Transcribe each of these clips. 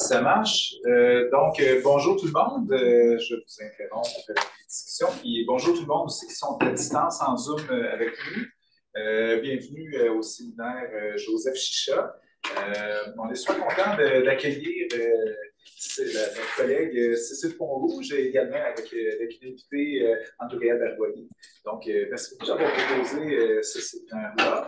Ça marche. Bonjour tout le monde. Je vous interromps la discussion. Puis bonjour tout le monde aussi qui sont à distance en Zoom avec nous. Bienvenue au séminaire Joseph Chicha. On est super content d'accueillir notre collègue Cécile Pont-Rouge et également avec une invitée Andrea Bergoyer. Donc, merci beaucoup d'avoir proposé ce séminaire-là.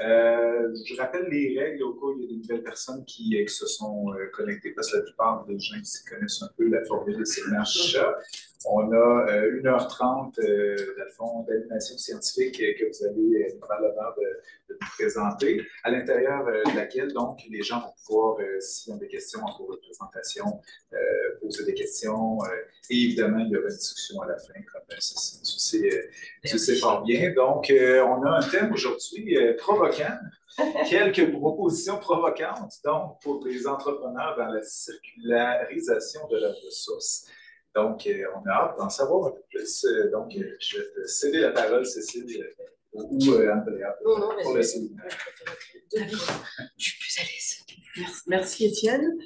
Je rappelle les règles au cas où il y a des nouvelles personnes qui se sont connectées, parce que la plupart des gens ici connaissent un peu la formule des séminaires Chicha. On a 1h30 dans le fond d'animation scientifique que vous allez nous faire l'honneur de nous présenter, à l'intérieur de laquelle donc les gens vont pouvoir, s'ils ont des questions en cours de présentation, poser des questions. Et évidemment, il y aura une discussion à la fin, comme tu sais fort bien. Donc, on a un thème aujourd'hui provoquant, quelques propositions provocantes donc, pour les entrepreneurs dans la circularisation de leurs ressources. Donc, on a hâte d'en savoir un peu plus. Donc, je vais te céder la parole, Cécile, ou Andrea, pour le séminaire. Je suis plus à l'aise. Merci Étienne.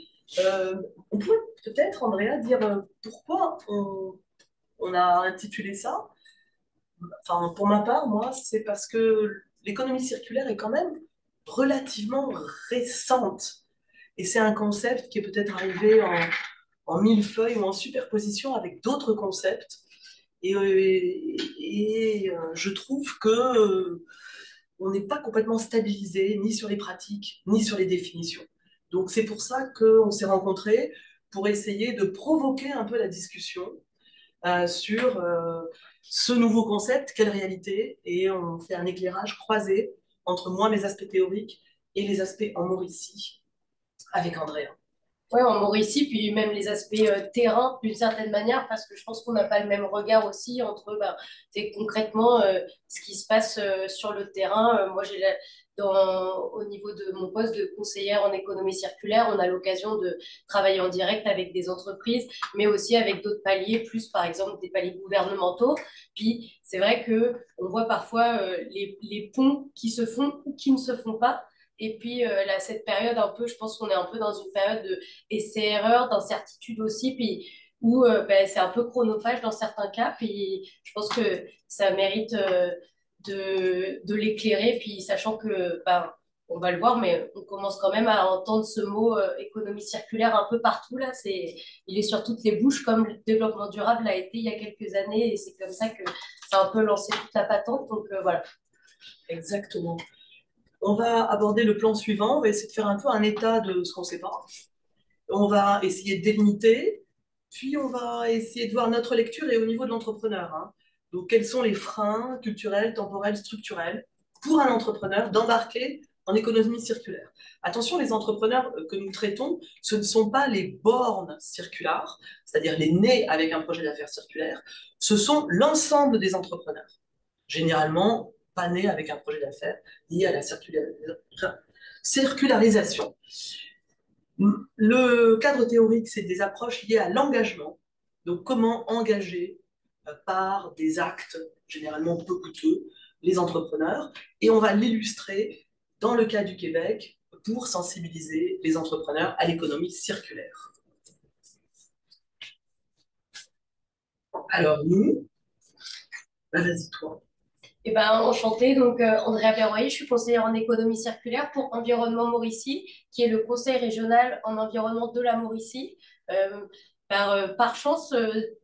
On pourrait peut-être, Andrea, dire pourquoi on a intitulé ça. Enfin, pour ma part, moi, c'est parce que l'économie circulaire est quand même relativement récente. Et c'est un concept qui est peut-être arrivé en millefeuille ou en superposition avec d'autres concepts. Je trouve que on n'est pas complètement stabilisé ni sur les pratiques, ni sur les définitions. Donc c'est pour ça qu'on s'est rencontrés pour essayer de provoquer un peu la discussion sur ce nouveau concept, quelle réalité, et on fait un éclairage croisé entre moi, mes aspects théoriques, et les aspects en Mauricie, avec Andrea. Oui, en Mauricie, puis même les aspects terrain d'une certaine manière, parce que je pense qu'on n'a pas le même regard aussi entre concrètement ce qui se passe sur le terrain. Moi, au niveau de mon poste de conseillère en économie circulaire, on a l'occasion de travailler en direct avec des entreprises, mais aussi avec d'autres paliers, plus par exemple des paliers gouvernementaux. Puis c'est vrai qu'on voit parfois les ponts qui se font ou qui ne se font pas. Et puis, là, cette période, un peu, je pense qu'on est un peu dans une période d'essai-erreur, d'incertitude aussi, puis où c'est un peu chronophage dans certains cas. Puis, je pense que ça mérite de l'éclairer, puis sachant que, on va le voir, mais on commence quand même à entendre ce mot économie circulaire un peu partout, là. Il est sur toutes les bouches, comme le développement durable l'a été il y a quelques années, et c'est comme ça que ça a un peu lancé toute la patente. Donc, voilà. Exactement. On va aborder le plan suivant, on va essayer de faire un peu un état de ce qu'on ne sait pas. On va essayer de délimiter, puis on va essayer de voir notre lecture et au niveau de l'entrepreneur. Donc, quels sont les freins culturels, temporels, structurels pour un entrepreneur d'embarquer en économie circulaire? Attention, les entrepreneurs que nous traitons, ce ne sont pas les bornes circulaires, c'est-à-dire les nés avec un projet d'affaires circulaire, ce sont l'ensemble des entrepreneurs. Généralement, pas nés avec un projet d'affaires lié à la circularisation. Le cadre théorique, c'est des approches liées à l'engagement. Donc, comment engager par des actes généralement peu coûteux les entrepreneurs. Et on va l'illustrer dans le cas du Québec pour sensibiliser les entrepreneurs à l'économie circulaire. Alors, nous, vas-y, toi. Eh ben, enchantée, donc Andrea Berroyer, je suis conseillère en économie circulaire pour Environnement Mauricie, qui est le conseil régional en environnement de la Mauricie. Par chance,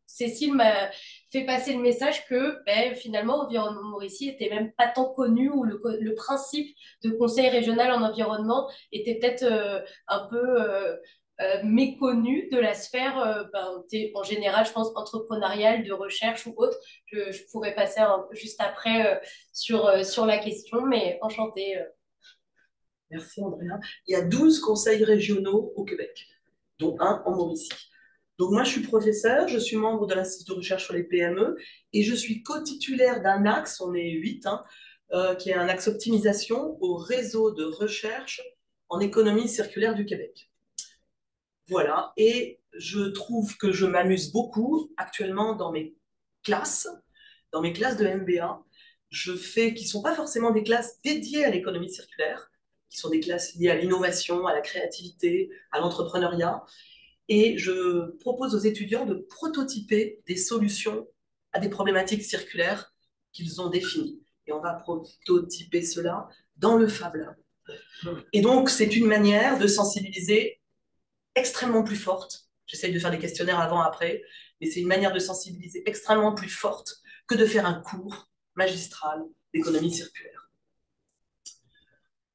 Cécile m'a fait passer le message que finalement, Environnement Mauricie était même pas tant connu, ou le principe de conseil régional en environnement était peut-être un peu méconnu de la sphère en général, je pense, entrepreneuriale, de recherche ou autre. Je pourrais passer juste après sur la question, mais enchantée. Merci Andrea. Il y a 12 conseils régionaux au Québec, dont un en Mauricie. Donc moi, je suis professeure, je suis membre de l'Institut de recherche sur les PME et je suis co-titulaire d'un axe, on est 8, qui est un axe optimisation au réseau de recherche en économie circulaire du Québec. Voilà, et je trouve que je m'amuse beaucoup actuellement dans mes classes de MBA, qui ne sont pas forcément des classes dédiées à l'économie circulaire, qui sont des classes liées à l'innovation, à la créativité, à l'entrepreneuriat. Et je propose aux étudiants de prototyper des solutions à des problématiques circulaires qu'ils ont définies. Et on va prototyper cela dans le Fab Lab. Et donc, c'est une manière de sensibiliser extrêmement plus forte. J'essaye de faire des questionnaires avant-après, mais c'est une manière de sensibiliser extrêmement plus forte que de faire un cours magistral d'économie circulaire.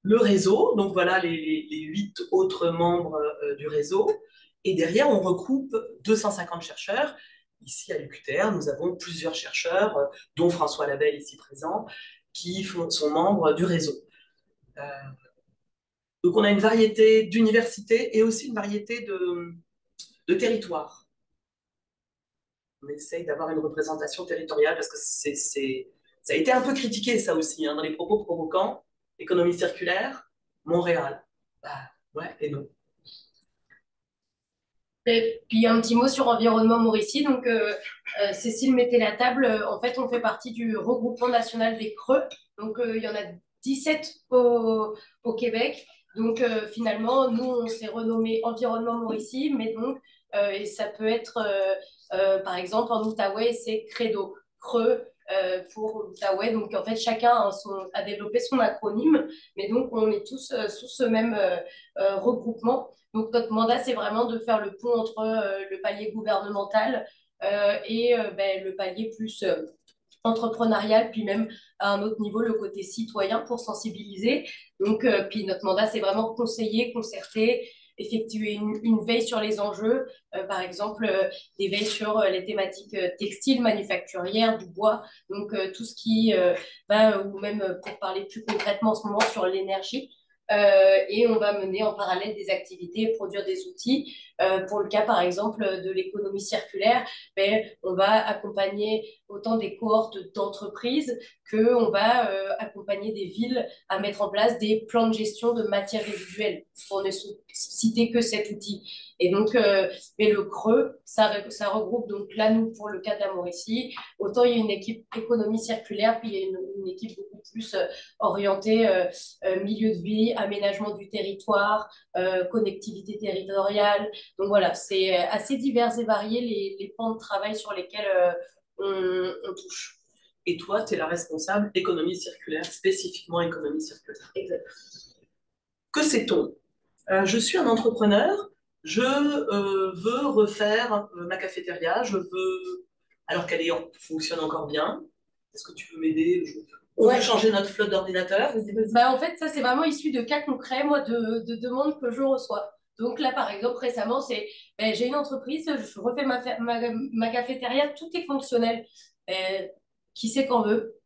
Le réseau, donc voilà les 8 autres membres du réseau, et derrière, on regroupe 250 chercheurs. Ici, à l'UQTR, nous avons plusieurs chercheurs, dont François Labelle, ici présent, qui sont membres du réseau. Donc, on a une variété d'universités et aussi une variété de territoires. On essaye d'avoir une représentation territoriale parce que ça a été un peu critiqué, ça aussi, hein, dans les propos provocants. Économie circulaire, Montréal. Bah, ouais et non. Et puis un petit mot sur Environnement Mauricie. Donc, Cécile mettait la table. En fait, on fait partie du regroupement national des creux. Donc, il y en a 17 au Québec. Donc, finalement, nous, on s'est renommé Environnement Mauricie. Mais donc, et ça peut être, par exemple, en Outaouais, c'est Credo. Creux pour l'Outaouais. Donc, en fait, chacun a développé son acronyme. Mais donc, on est tous sous ce même regroupement. Donc, notre mandat, c'est vraiment de faire le pont entre le palier gouvernemental et le palier plus entrepreneurial, puis même à un autre niveau, le côté citoyen pour sensibiliser. Donc, puis notre mandat, c'est vraiment conseiller, concerter, effectuer une veille sur les enjeux, par exemple des veilles sur les thématiques textiles, manufacturières, du bois, donc tout ce qui va, ou même pour parler plus concrètement en ce moment sur l'énergie. Et on va mener en parallèle des activités et produire des outils. Pour le cas, par exemple, de l'économie circulaire, on va accompagner autant des cohortes d'entreprises qu'on va accompagner des villes à mettre en place des plans de gestion de matières résiduelles, pour ne citer que cet outil. Et donc, mais le creux, ça regroupe donc là, nous, pour le cas de la Mauricie, autant il y a une équipe économie circulaire, puis il y a une équipe beaucoup plus orientée milieu de vie, aménagement du territoire, connectivité territoriale. Donc voilà, c'est assez divers et varié les pans de travail sur lesquels on touche. Et toi, tu es la responsable économie circulaire, spécifiquement économie circulaire. Exact. Que sait-on? Je suis un entrepreneur, je veux refaire ma cafétéria, je veux, alors qu'elle fonctionne encore bien. Est-ce que tu peux m'aider? On veut changer notre flotte d'ordinateurs. En fait, ça, c'est vraiment issu de cas concrets, moi, de demandes que je reçois. Donc là, par exemple, récemment, j'ai une entreprise, je refais ma cafétéria, tout est fonctionnel. Qui c'est qu'on veut?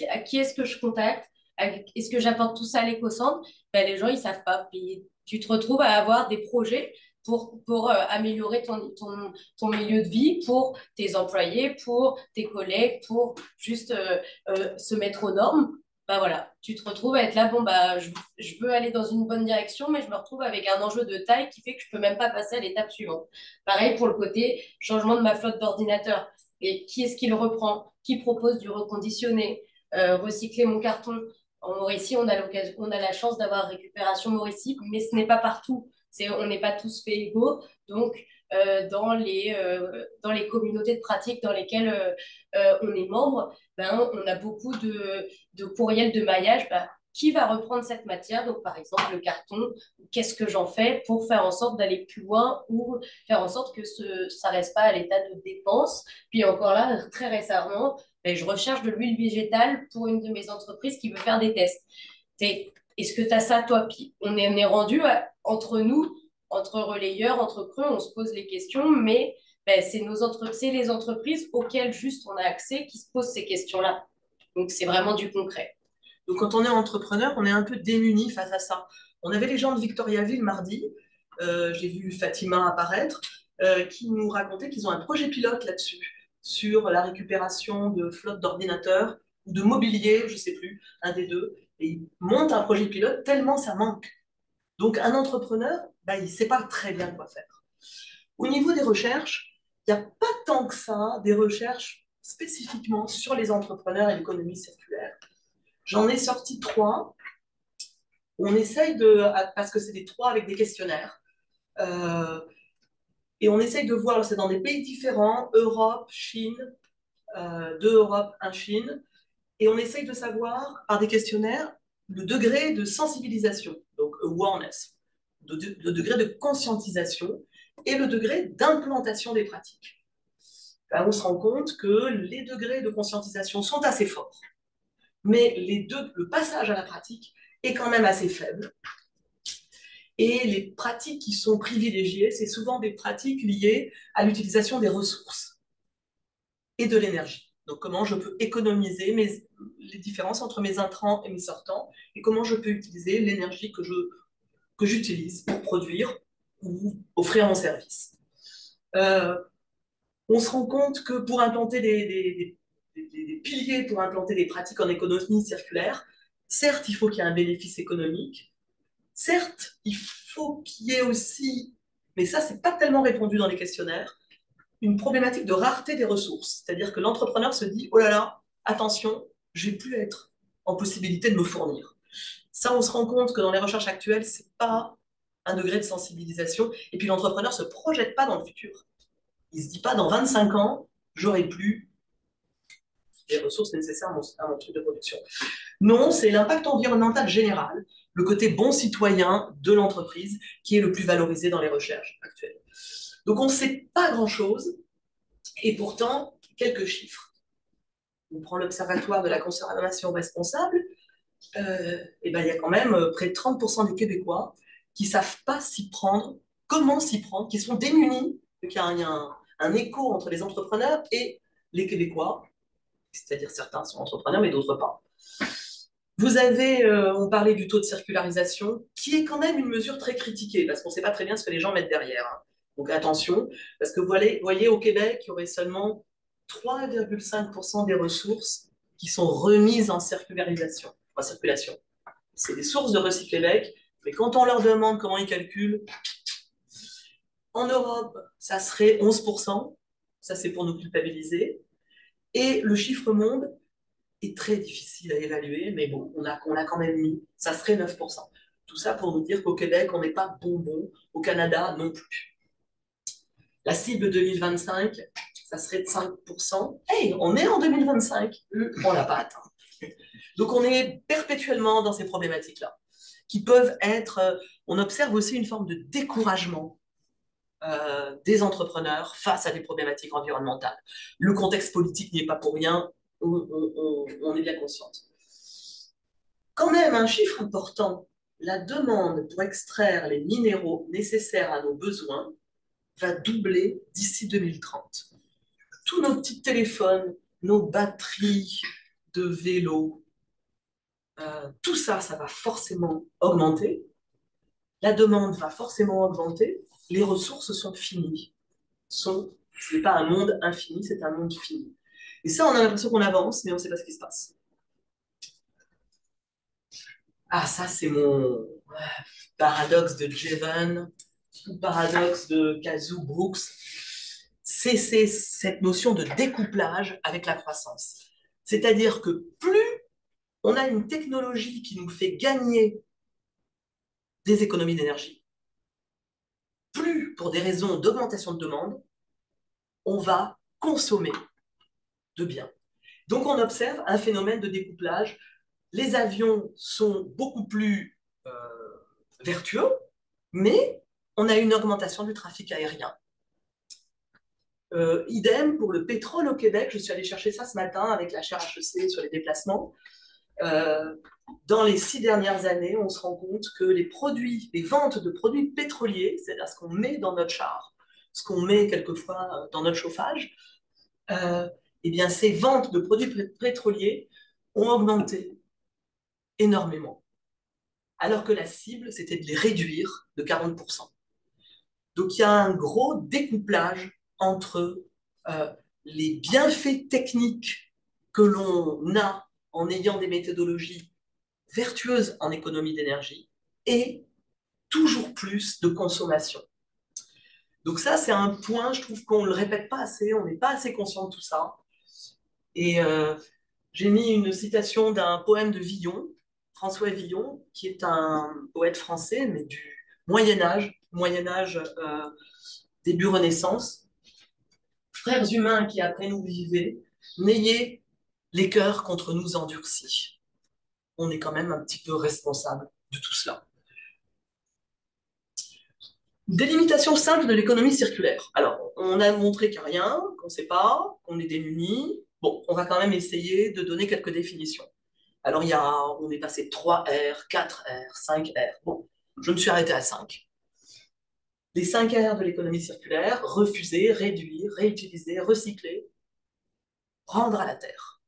À qui est-ce que je contacte? Est-ce que j'apporte tout ça à l'éco-centre? Les gens, ils savent pas. Puis tu te retrouves à avoir des projets pour améliorer ton milieu de vie, pour tes employés, pour tes collègues, pour juste se mettre aux normes. Voilà, tu te retrouves à être là, je veux aller dans une bonne direction, mais je me retrouve avec un enjeu de taille qui fait que je peux même pas passer à l'étape suivante. Pareil pour le côté changement de ma flotte d'ordinateur. Et qui est-ce qui le reprend? Qui propose du reconditionné? Recycler mon carton? En Mauricie, on a la chance d'avoir récupération Mauricie, mais ce n'est pas partout. On n'est pas tous fait égaux. Donc, dans les communautés de pratique dans lesquelles on est membre, on a beaucoup de courriels de maillage. Qui va reprendre cette matière? Donc, par exemple, le carton, qu'est-ce que j'en fais pour faire en sorte d'aller plus loin ou faire en sorte que ça reste pas à l'état de dépense? Puis encore là, très récemment, je recherche de l'huile végétale pour une de mes entreprises qui veut faire des tests. Est-ce que tu as ça, toi? Puis on est rendu entre nous, entre relayeurs, entre creux, on se pose les questions, mais c'est les entreprises auxquelles juste on a accès qui se posent ces questions-là. Donc, c'est vraiment du concret. Donc, quand on est entrepreneur, on est un peu démuni face à ça. On avait les gens de Victoriaville mardi, j'ai vu Fatima apparaître, qui nous racontaient qu'ils ont un projet pilote là-dessus, sur la récupération de flottes d'ordinateurs ou de mobilier, je ne sais plus, un des deux. Et ils montent un projet pilote tellement ça manque. Donc, un entrepreneur, il ne sait pas très bien quoi faire. Au niveau des recherches, il n'y a pas tant que ça des recherches spécifiquement sur les entrepreneurs et l'économie circulaire. J'en ai sorti 3. On essaye parce que c'est des 3 avec des questionnaires, euh, et on essaye de voir, c'est dans des pays différents, Europe, Chine, 2 Europe, 1 Chine, et on essaye de savoir, par des questionnaires, le degré de sensibilisation, donc awareness, le degré de conscientisation et le degré d'implantation des pratiques. Là, on se rend compte que les degrés de conscientisation sont assez forts, mais le passage à la pratique est quand même assez faible. Et les pratiques qui sont privilégiées, c'est souvent des pratiques liées à l'utilisation des ressources et de l'énergie. Donc, comment je peux économiser les différences entre mes intrants et mes sortants, et comment je peux utiliser l'énergie que j'utilise pour produire ou offrir mon service. On se rend compte que pour implanter des piliers, pour implanter des pratiques en économie circulaire, certes, il faut qu'il y ait un bénéfice économique, certes, il faut qu'il y ait aussi, mais ça, c'est pas tellement répondu dans les questionnaires, une problématique de rareté des ressources. C'est-à-dire que l'entrepreneur se dit, oh là là, attention, je vais plus être en possibilité de me fournir. Ça, on se rend compte que dans les recherches actuelles, c'est pas un degré de sensibilisation. Et puis l'entrepreneur se projette pas dans le futur. Il se dit pas, dans 25 ans, j'aurai plus les ressources nécessaires à mon truc de production. Non, c'est l'impact environnemental général, le côté bon citoyen de l'entreprise qui est le plus valorisé dans les recherches actuelles. Donc on ne sait pas grand-chose, et pourtant, quelques chiffres. On prend l'Observatoire de la consommation responsable, et ben, il y a quand même près de 30% des Québécois qui ne savent pas s'y prendre, comment s'y prendre, qui sont démunis, qu'il y a un écho entre les entrepreneurs et les Québécois, c'est-à-dire certains sont entrepreneurs, mais d'autres pas. Vous avez, on parlait du taux de circularisation, qui est quand même une mesure très critiquée, parce qu'on ne sait pas très bien ce que les gens mettent derrière. Hein. Donc attention, parce que vous voyez, au Québec, il y aurait seulement 3,5% des ressources qui sont remises en circulation. C'est des sources de Recyc-Québec, mais quand on leur demande comment ils calculent, en Europe, ça serait 11%, ça c'est pour nous culpabiliser, et le chiffre monde est très difficile à évaluer, mais bon, on a quand même mis, ça serait 9%. Tout ça pour nous dire qu'au Québec, on n'est pas bonbon, au Canada non plus. La cible 2025, ça serait de 5%. Hey, on est en 2025, on ne l'a pas atteint. Donc on est perpétuellement dans ces problématiques-là, qui peuvent être, on observe aussi une forme de découragement des entrepreneurs face à des problématiques environnementales. Le contexte politique n'y est pas pour rien, on est bien consciente. Quand même, un chiffre important, la demande pour extraire les minéraux nécessaires à nos besoins va doubler d'ici 2030. Tous nos petits téléphones, nos batteries de vélo, tout ça, ça va forcément augmenter. La demande va forcément augmenter. Les ressources sont finies. Ce n'est pas un monde infini, c'est un monde fini. Et ça, on a l'impression qu'on avance, mais on ne sait pas ce qui se passe. Ah, ça, c'est mon paradoxe de Jevons, ou paradoxe de Kazoo Brooks. C'est cette notion de découplage avec la croissance. C'est-à-dire que plus on a une technologie qui nous fait gagner des économies d'énergie, plus, pour des raisons d'augmentation de demande, on va consommer de biens. Donc, on observe un phénomène de découplage. Les avions sont beaucoup plus vertueux, mais on a une augmentation du trafic aérien. Idem pour le pétrole au Québec. Je suis allée chercher ça ce matin avec la chaire HEC sur les déplacements. Dans les 6 dernières années, on se rend compte que les ventes de produits pétroliers, c'est-à-dire ce qu'on met dans notre char, ce qu'on met quelquefois dans notre chauffage, eh bien, ces ventes de produits pétroliers ont augmenté énormément. Alors que la cible, c'était de les réduire de 40%. Donc, il y a un gros découplage entre les bienfaits techniques que l'on a en ayant des méthodologies vertueuses en économie d'énergie et toujours plus de consommation. Donc ça, c'est un point, je trouve qu'on ne le répète pas assez, on n'est pas assez conscient de tout ça. Et j'ai mis une citation d'un poème de Villon François Villon, qui est un poète français, mais du Moyen Âge, début Renaissance. Frères humains qui après nous vivaient, n'ayez les cœurs contre nous endurcis. On est quand même un petit peu responsable de tout cela. Délimitation simple de l'économie circulaire. Alors, on a montré qu'il n'y a rien, qu'on ne sait pas, qu'on est démunis. Bon, on va quand même essayer de donner quelques définitions. Alors, on est passé de 3R, 4R, 5R. Bon, je me suis arrêtée à 5. Les 5 R de l'économie circulaire: refuser, réduire, réutiliser, recycler, rendre à la terre.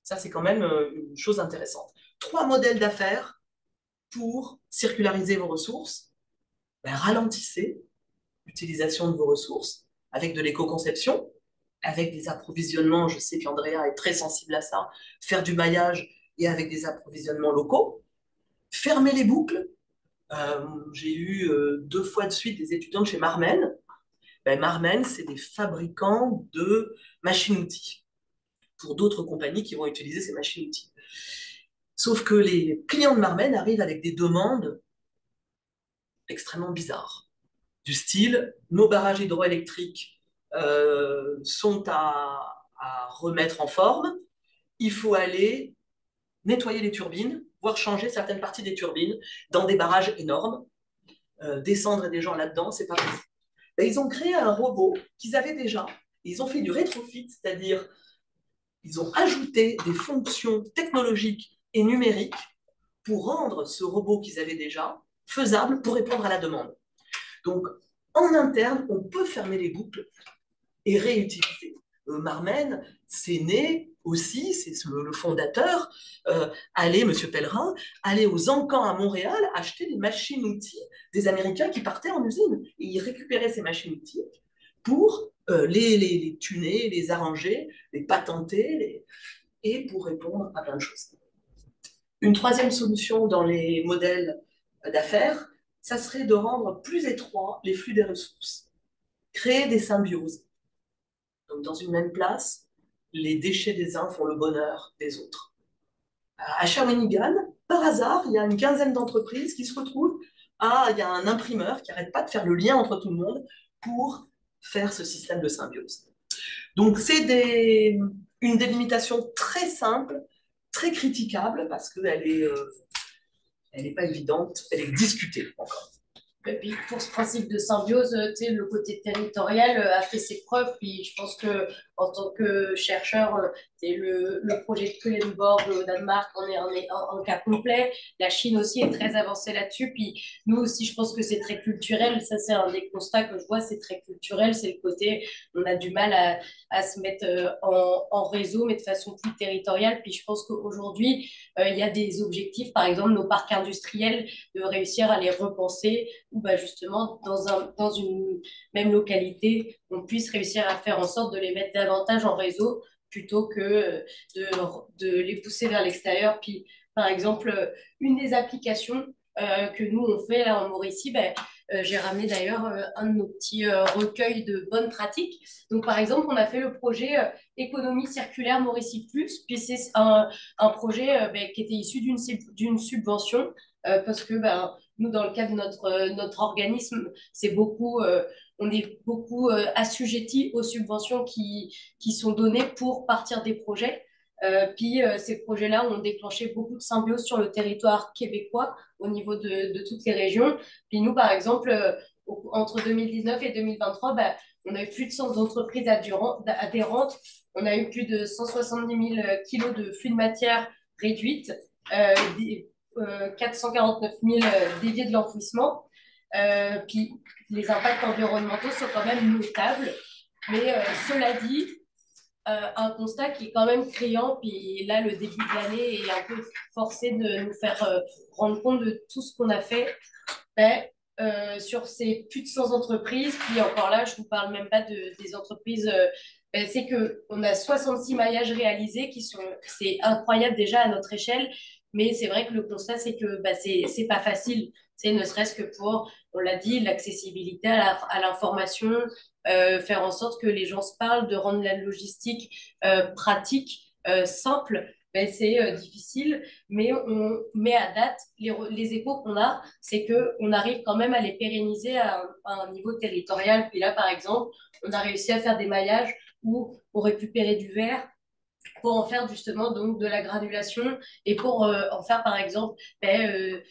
Ça, c'est quand même une chose intéressante. 3 modèles d'affaires pour circulariser vos ressources. Ben, ralentissez l'utilisation de vos ressources avec de l'éco-conception, avec des approvisionnements, je sais qu'Andrea est très sensible à ça, faire du maillage et avec des approvisionnements locaux. Fermer les boucles. J'ai eu 2 fois de suite des étudiants de chez Marmen. Ben, Marmen, c'est des fabricants de machines-outils pour d'autres compagnies qui vont utiliser ces machines-outils. Sauf que les clients de Marmen arrivent avec des demandes extrêmement bizarres, du style: nos barrages hydroélectriques sont à remettre en forme, il faut aller nettoyer les turbines, voire changer certaines parties des turbines dans des barrages énormes. Descendre des gens là-dedans, c'est pas possible. Ben, ils ont créé un robot qu'ils avaient déjà. Ils ont fait du rétrofit, c'est-à-dire ils ont ajouté des fonctions technologiques et numériques pour rendre ce robot qu'ils avaient déjà faisable pour répondre à la demande. Donc, en interne, on peut fermer les boucles et réutiliser. Marmen, c'est né aussi, c'est le fondateur, Monsieur Pellerin, allait aux Encans à Montréal acheter des machines-outils des Américains qui partaient en usine. Et il récupérait ces machines-outils pour les tuner, les arranger, les patenter, et pour répondre à plein de choses. Une troisième solution dans les modèles d'affaires, ça serait de rendre plus étroits les flux des ressources, créer des symbioses. Donc, dans une même place, les déchets des uns font le bonheur des autres. À Shawinigan, par hasard, il y a une quinzaine d'entreprises qui se retrouvent. Il y a un imprimeur qui n'arrête pas de faire le lien entre tout le monde pour faire ce système de symbiose. Donc, c'est une délimitation très simple, très critiquable, parce qu'elle n'est pas évidente, elle est discutée encore. Et puis pour ce principe de symbiose, le côté territorial a fait ses preuves. Puis je pense que en tant que chercheur, le projet de Kullenborg au Danemark en est un cas complet. La Chine aussi est très avancée là-dessus. Puis nous aussi, je pense que c'est très culturel. Ça, c'est un des constats que je vois, c'est très culturel. C'est le côté, on a du mal à se mettre en réseau, mais de façon plus territoriale. Puis je pense qu'aujourd'hui, il y a des objectifs, par exemple nos parcs industriels, de réussir à les repenser, où bah, justement, dans une même localité, on puisse réussir à faire en sorte de les mettre davantage en réseau plutôt que de les pousser vers l'extérieur. Puis, par exemple, une des applications que nous, on fait là en Mauricie, ben, j'ai ramené d'ailleurs un de nos petits recueils de bonnes pratiques. Donc, par exemple, on a fait le projet Économie circulaire Mauricie Plus, puis c'est un projet ben, qui était issu d'une subvention, parce que ben, nous, dans le cadre de notre organisme, on est beaucoup assujettis aux subventions qui sont données pour partir des projets. Puis ces projets-là ont déclenché beaucoup de symbiose sur le territoire québécois au niveau de toutes les régions. Puis nous, par exemple, entre 2019 et 2023, bah, on a eu plus de 100 entreprises adhérentes. On a eu plus de 170 000 kilos de flux de matière réduite, 449 000 déviés de l'enfouissement. Puis les impacts environnementaux sont quand même notables. Mais cela dit, un constat qui est quand même criant, puis là, le début de l'année est un peu forcé de nous faire rendre compte de tout ce qu'on a fait. Ben, sur ces plus de 100 entreprises, puis encore là, je ne vous parle même pas des entreprises, ben, c'est qu'on a 66 maillages réalisés c'est incroyable déjà à notre échelle, mais c'est vrai que le constat, c'est que ben, c'est pas facile, ne serait-ce que pour, on l'a dit, l'accessibilité à l'information, faire en sorte que les gens se parlent, de rendre la logistique pratique, simple. ben, c'est difficile, mais à date, les échos qu'on a, c'est qu'on arrive quand même à les pérenniser à un niveau territorial. Puis là, par exemple, on a réussi à faire des maillages où on récupérait du verre pour en faire justement donc de la granulation et pour en faire par exemple de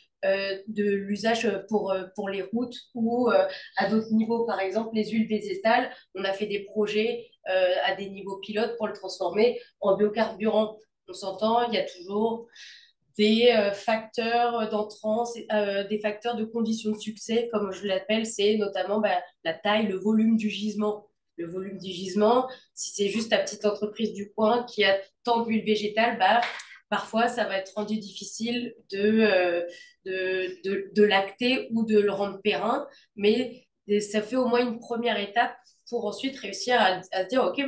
l'usage pour les routes ou à d'autres niveaux, par exemple les huiles végétales. On a fait des projets à des niveaux pilotes pour le transformer en biocarburant. On s'entend, il y a toujours des facteurs d'entrance, des facteurs de conditions de succès, comme je l'appelle, c'est notamment la taille, le volume du gisement. Le volume du gisement, si c'est juste ta petite entreprise du coin qui a tant d'huile végétale, parfois ça va être rendu difficile de l'acter ou de le rendre périn, mais ça fait au moins une première étape pour ensuite réussir à se dire, OK,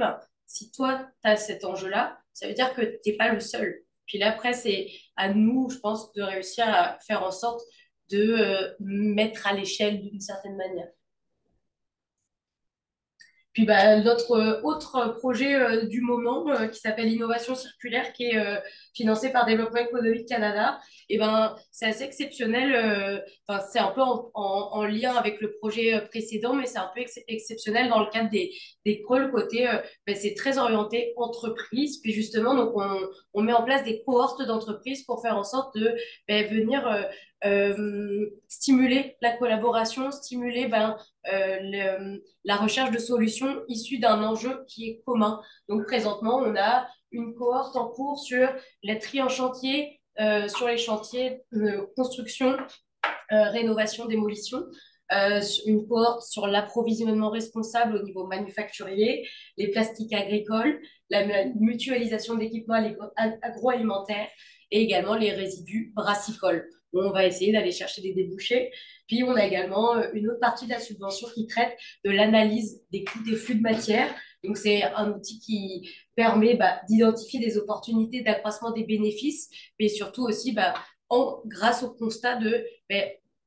si toi, tu as cet enjeu-là, ça veut dire que tu n'es pas le seul. Puis là, après, c'est à nous, je pense, de réussir à faire en sorte de mettre à l'échelle d'une certaine manière. Puis notre autre projet du moment qui s'appelle Innovation circulaire, qui est financé par Développement économique Canada, et c'est assez exceptionnel. Enfin, c'est un peu en lien avec le projet précédent, mais c'est un peu exceptionnel dans le cadre des CRE, le côté, c'est très orienté entreprise. Puis justement, donc on met en place des cohortes d'entreprises pour faire en sorte de venir stimuler la collaboration, stimuler la recherche de solutions issues d'un enjeu qui est commun. Donc présentement, on a une cohorte en cours sur les tri en chantier, sur les chantiers de construction, rénovation, démolition. Une cohorte sur l'approvisionnement responsable au niveau manufacturier, les plastiques agricoles, la mutualisation d'équipements agroalimentaires et également les résidus brassicoles. On va essayer d'aller chercher des débouchés. Puis, on a également une autre partie de la subvention qui traite de l'analyse des coûts des flux de matière. Donc, c'est un outil qui permet d'identifier des opportunités d'accroissement des bénéfices, mais surtout aussi grâce au constat de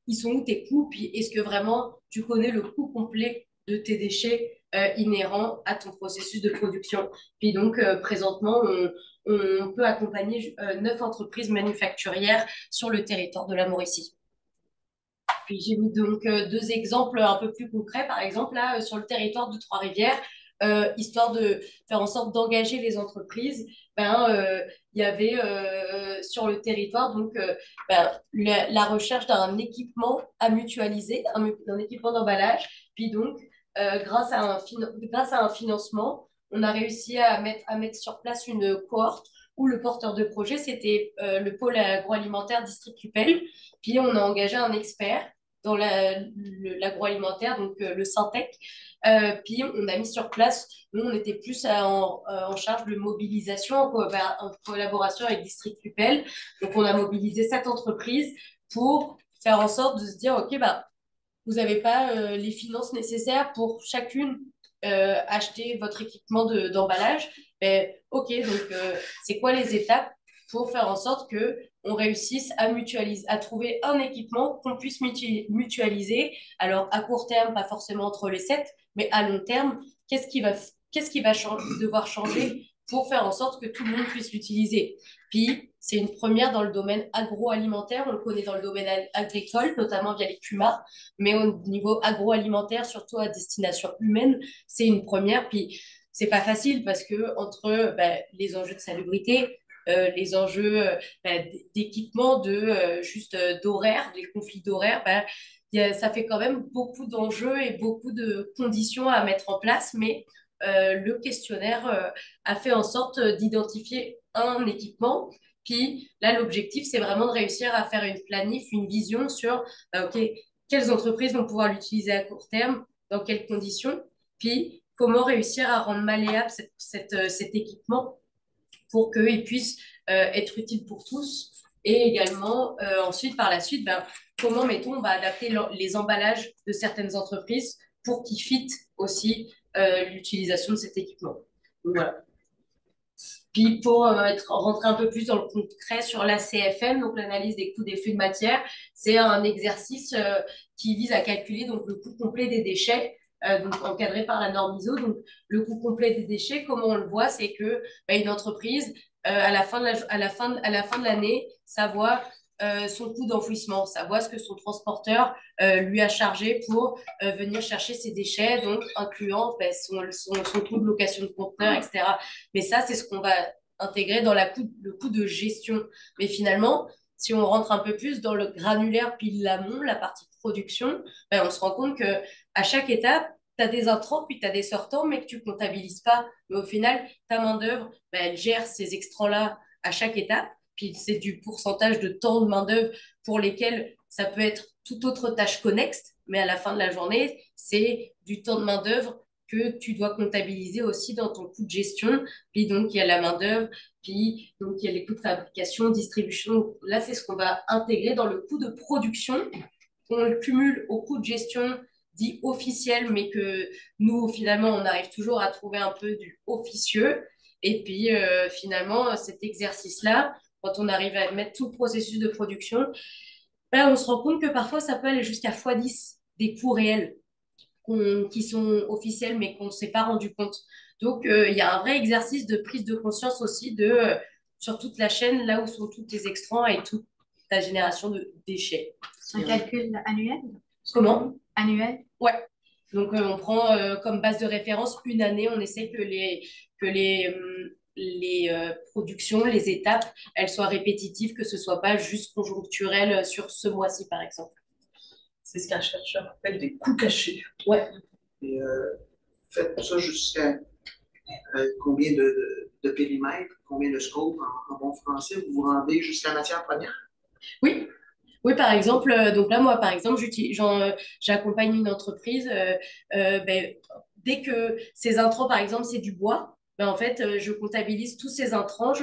ils sont où tes coûts, puis est-ce que vraiment tu connais le coût complet de tes déchets inhérents à ton processus de production. Puis donc, présentement, on peut accompagner 9 entreprises manufacturières sur le territoire de la Mauricie. Puis j'ai mis donc 2 exemples un peu plus concrets, par exemple, là, sur le territoire de Trois-Rivières, histoire de faire en sorte d'engager les entreprises, il y avait sur le territoire donc la recherche d'un équipement à mutualiser, un équipement d'emballage. Puis donc, grâce à un financement, on a réussi à mettre sur place une cohorte où le porteur de projet, c'était le pôle agroalimentaire District Cupel. Puis on a engagé un expert dans l'agroalimentaire, donc le Syntec. Puis on a mis sur place, nous on était plus en charge de mobilisation en collaboration avec District Cupel. Donc on a mobilisé 7 entreprises pour faire en sorte de se dire, OK, vous n'avez pas les finances nécessaires pour chacune acheter votre équipement d'emballage. OK, donc c'est quoi les étapes pour faire en sorte que on réussisse à mutualiser, à trouver un équipement qu'on puisse mutualiser. Alors, à court terme, pas forcément entre les 7, mais à long terme, qu'est-ce qui va devoir changer pour faire en sorte que tout le monde puisse l'utiliser. Puis, c'est une première dans le domaine agroalimentaire. On le connaît dans le domaine agricole, notamment via les CUMA, mais au niveau agroalimentaire, surtout à destination humaine, c'est une première. Puis, c'est pas facile parce que entre les enjeux de salubrité, les enjeux d'équipement, d'horaire, les conflits d'horaire, ça fait quand même beaucoup d'enjeux et beaucoup de conditions à mettre en place, mais le questionnaire a fait en sorte d'identifier un équipement. Puis là, l'objectif, c'est vraiment de réussir à faire une planif, une vision sur OK, quelles entreprises vont pouvoir l'utiliser à court terme, dans quelles conditions, puis comment réussir à rendre malléable cet équipement pour qu'il puisse être utile pour tous. Et également, ensuite, par la suite, comment, mettons, on va adapter les emballages de certaines entreprises pour qu'ils fitent aussi l'utilisation de cet équipement. Donc, voilà. Puis pour rentrer un peu plus dans le concret sur la CFM, donc l'analyse des coûts des flux de matière, c'est un exercice qui vise à calculer donc, le coût complet des déchets, donc encadré par la norme ISO. Donc le coût complet des déchets, comment on le voit, c'est que une entreprise à la fin de l'année, savoir son coût d'enfouissement, savoir ce que son transporteur lui a chargé pour venir chercher ses déchets, donc incluant ben, son coût de location de conteneur, etc. Mais ça, c'est ce qu'on va intégrer dans le coût de gestion. Mais finalement, si on rentre un peu plus dans le granulaire puis l'amont, la partie production, ben, on se rend compte que à chaque étape, tu as des entrants puis tu as des sortants, mais que tu comptabilises pas. Mais au final, ta main-d'œuvre, ben, elle gère ces extrants-là à chaque étape. Puis c'est du pourcentage de temps de main-d'œuvre pour lesquels ça peut être toute autre tâche connexe, mais à la fin de la journée, c'est du temps de main-d'œuvre que tu dois comptabiliser aussi dans ton coût de gestion. Puis donc, il y a la main-d'œuvre, puis donc il y a les coûts de fabrication, distribution. Là, c'est ce qu'on va intégrer dans le coût de production. On le cumule au coût de gestion dit officiel, mais que nous, finalement, on arrive toujours à trouver un peu du officieux. Et puis, finalement, cet exercice-là, quand on arrive à mettre tout le processus de production, là, on se rend compte que parfois, ça peut aller jusqu'à x10 des coûts réels qui sont officiels, mais qu'on ne s'est pas rendu compte. Donc, il y a un vrai exercice de prise de conscience aussi sur toute la chaîne, là où sont tous tes extrants et toute ta génération de déchets. Un calcul annuel? Comment? Annuel? Ouais. Donc, on prend comme base de référence une année, on essaie que les productions, les étapes, elles soient répétitives, que ce ne soit pas juste conjoncturel sur ce mois-ci, par exemple. C'est ce qu'un chercheur appelle des coûts cachés. Ouais. Et faites ça jusqu'à combien de périmètres, combien de scopes en bon français, vous vous rendez jusqu'à matière première? Oui. Oui, par exemple, donc là, moi, par exemple, j'accompagne une entreprise. Ben, dès que ces intrants, par exemple, c'est du bois, ben, en fait, je comptabilise tous ces intrants,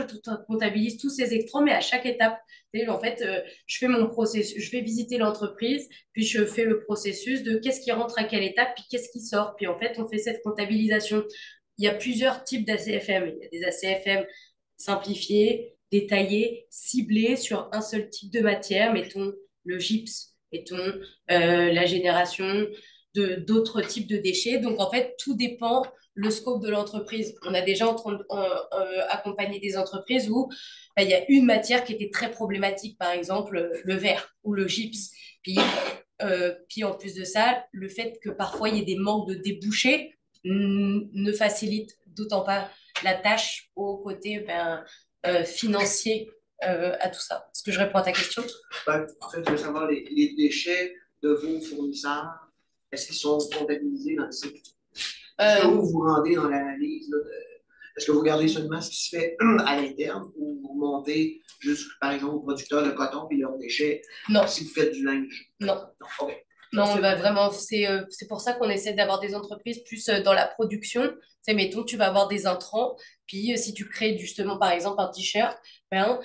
comptabilise tous ces extrants, mais à chaque étape. Et, en fait, je fais mon processus, je vais visiter l'entreprise, puis je fais le processus de qu'est-ce qui rentre à quelle étape, puis qu'est-ce qui sort. Puis en fait, on fait cette comptabilisation. Il y a plusieurs types d'ACFM. Il y a des ACFM simplifiés, détaillés, ciblés sur un seul type de matière, mettons le gypse, mettons la génération d'autres types de déchets. Donc en fait, tout dépend le scope de l'entreprise. On a déjà accompagné des entreprises où il y a une matière qui était très problématique, par exemple le verre ou le gypse. Puis en plus de ça, le fait que parfois il y ait des manques de débouchés ne facilite d'autant pas la tâche au côté financier à tout ça. Est-ce que je réponds à ta question? En fait, je veux savoir les déchets de vos fournisseurs, est-ce qu'ils sont comptabilisés dans le cycle? Est-ce que vous vous rendez dans l'analyse? Est-ce que vous regardez seulement ce qui se fait à l'interne ou vous remontez juste, par exemple, aux producteurs de coton et leurs déchets non. Si vous faites du linge? Non. Non, okay. Non, vraiment, c'est pour ça qu'on essaie d'avoir des entreprises plus dans la production. C'est, mettons, tu vas avoir des intrants, puis si tu crées justement, par exemple, un t-shirt, ben,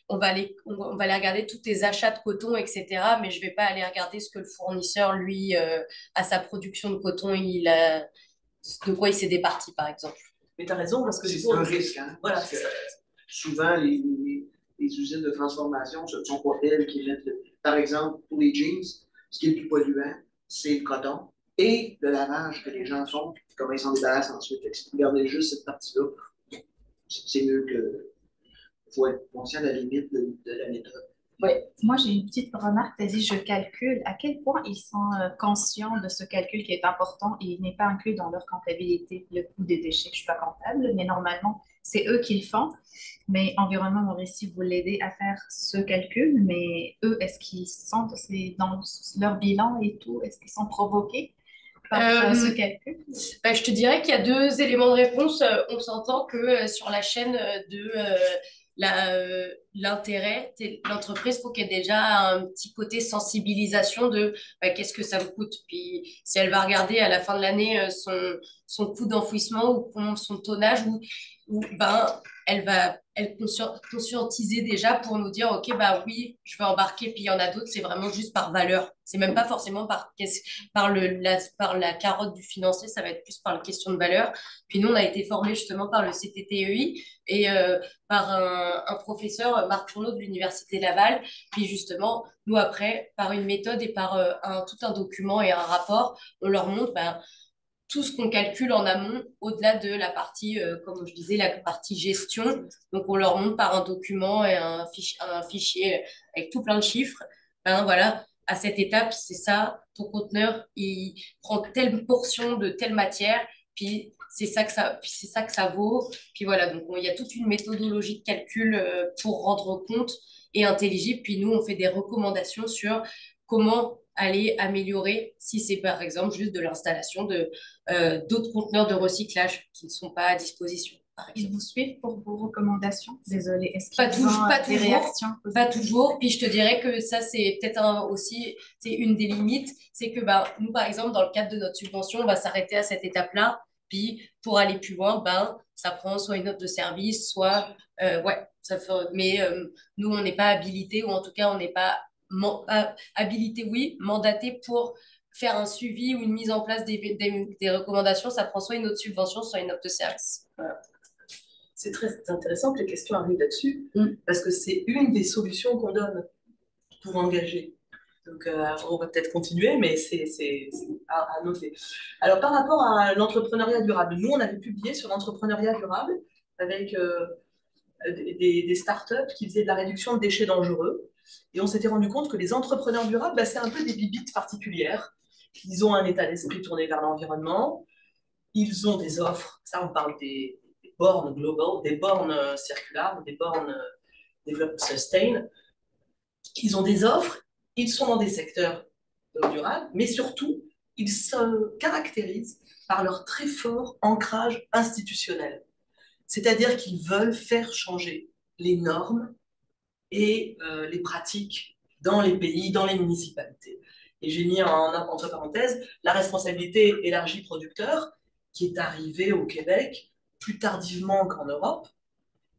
on va aller regarder tous tes achats de coton, etc. Mais je vais pas aller regarder ce que le fournisseur, lui, à sa production de coton, de quoi il s'est départi, par exemple. Mais tu as raison, parce que c'est un risque. Hein, voilà, parce que souvent, les usines de transformation, ce ne sont pas elles qui mettent, par exemple, pour les jeans, ce qui est le plus polluant, c'est le coton et le lavage que les gens font, comment ils s'en débarrassent ensuite. Si vous regardez juste cette partie-là, c'est mieux que. Il faut être conscient de la limite de la méthode. Oui. Moi, j'ai une petite remarque. Tu as dit, je calcule. À quel point ils sont conscients de ce calcul qui est important et il n'est pas inclus dans leur comptabilité, le coût des déchets. Je ne suis pas comptable, mais normalement, c'est eux qui le font. Mais Environnement Mauricie, vous l'aidez à faire ce calcul, mais eux, est-ce qu'ils sont dans leur bilan et tout? Est-ce qu'ils sont provoqués par ce calcul? Je te dirais qu'il y a deux éléments de réponse. On s'entend que sur la chaîne de l'intérêt, l'entreprise, il faut qu'elle ait déjà un petit côté sensibilisation de qu'est-ce que ça me coûte. Puis si elle va regarder à la fin de l'année son coût d'enfouissement ou son tonnage, elle va conscientiser déjà pour nous dire, OK, bah oui, je vais embarquer, puis il y en a d'autres, c'est vraiment juste par valeur. C'est même pas forcément par la carotte du financier, ça va être plus par la question de valeur. Puis nous, on a été formés justement par le CTTEI et par un professeur, Marc Fourneau de l'Université Laval. Puis justement, nous, après, par une méthode et par tout un document et un rapport, on leur montre, tout ce qu'on calcule en amont, au-delà de la partie, comme je disais, la partie gestion. Donc, on leur montre par un document et un fichier avec tout plein de chiffres. Ben voilà, à cette étape, c'est ça, ton conteneur, il prend telle portion de telle matière, puis c'est ça que ça vaut. Puis voilà, donc il y a toute une méthodologie de calcul pour rendre compte et intelligible. Puis nous, on fait des recommandations sur comment aller améliorer si c'est par exemple juste de l'installation d'autres conteneurs de recyclage qui ne sont pas à disposition. Ils vous suivent pour vos recommandations? Désolée, est-ce Pas qu'ils ont pas des toujours, réactions pas positives? toujours. Puis je te dirais que ça, c'est peut-être aussi c'est une des limites. C'est que nous, par exemple, dans le cadre de notre subvention, on va s'arrêter à cette étape-là. Puis pour aller plus loin, ça prend soit une offre de service, soit. Ouais, ça fait, mais nous, on n'est pas habilité, ou en tout cas, on n'est pas habilité, oui, mandaté pour faire un suivi ou une mise en place des recommandations. Ça prend soit une autre subvention, soit une offre de service. Voilà. C'est très intéressant que les questions arrivent là-dessus, Mm. parce que c'est une des solutions qu'on donne pour engager. Donc, on va peut-être continuer, mais c'est à noter. Alors, par rapport à l'entrepreneuriat durable, nous, on avait publié sur l'entrepreneuriat durable avec des startups qui faisaient de la réduction de déchets dangereux. Et on s'était rendu compte que les entrepreneurs durables, c'est un peu des bibites particulières. Ils ont un état d'esprit tourné vers l'environnement. Ils ont des offres. Ça, on parle des bornes global, des bornes circulaires, des bornes develop sustain. Ils ont des offres. Ils sont dans des secteurs durables, mais surtout, ils se caractérisent par leur très fort ancrage institutionnel. C'est-à-dire qu'ils veulent faire changer les normes et les pratiques dans les pays, dans les municipalités. Et j'ai mis entre parenthèses la responsabilité élargie producteur qui est arrivée au Québec plus tardivement qu'en Europe.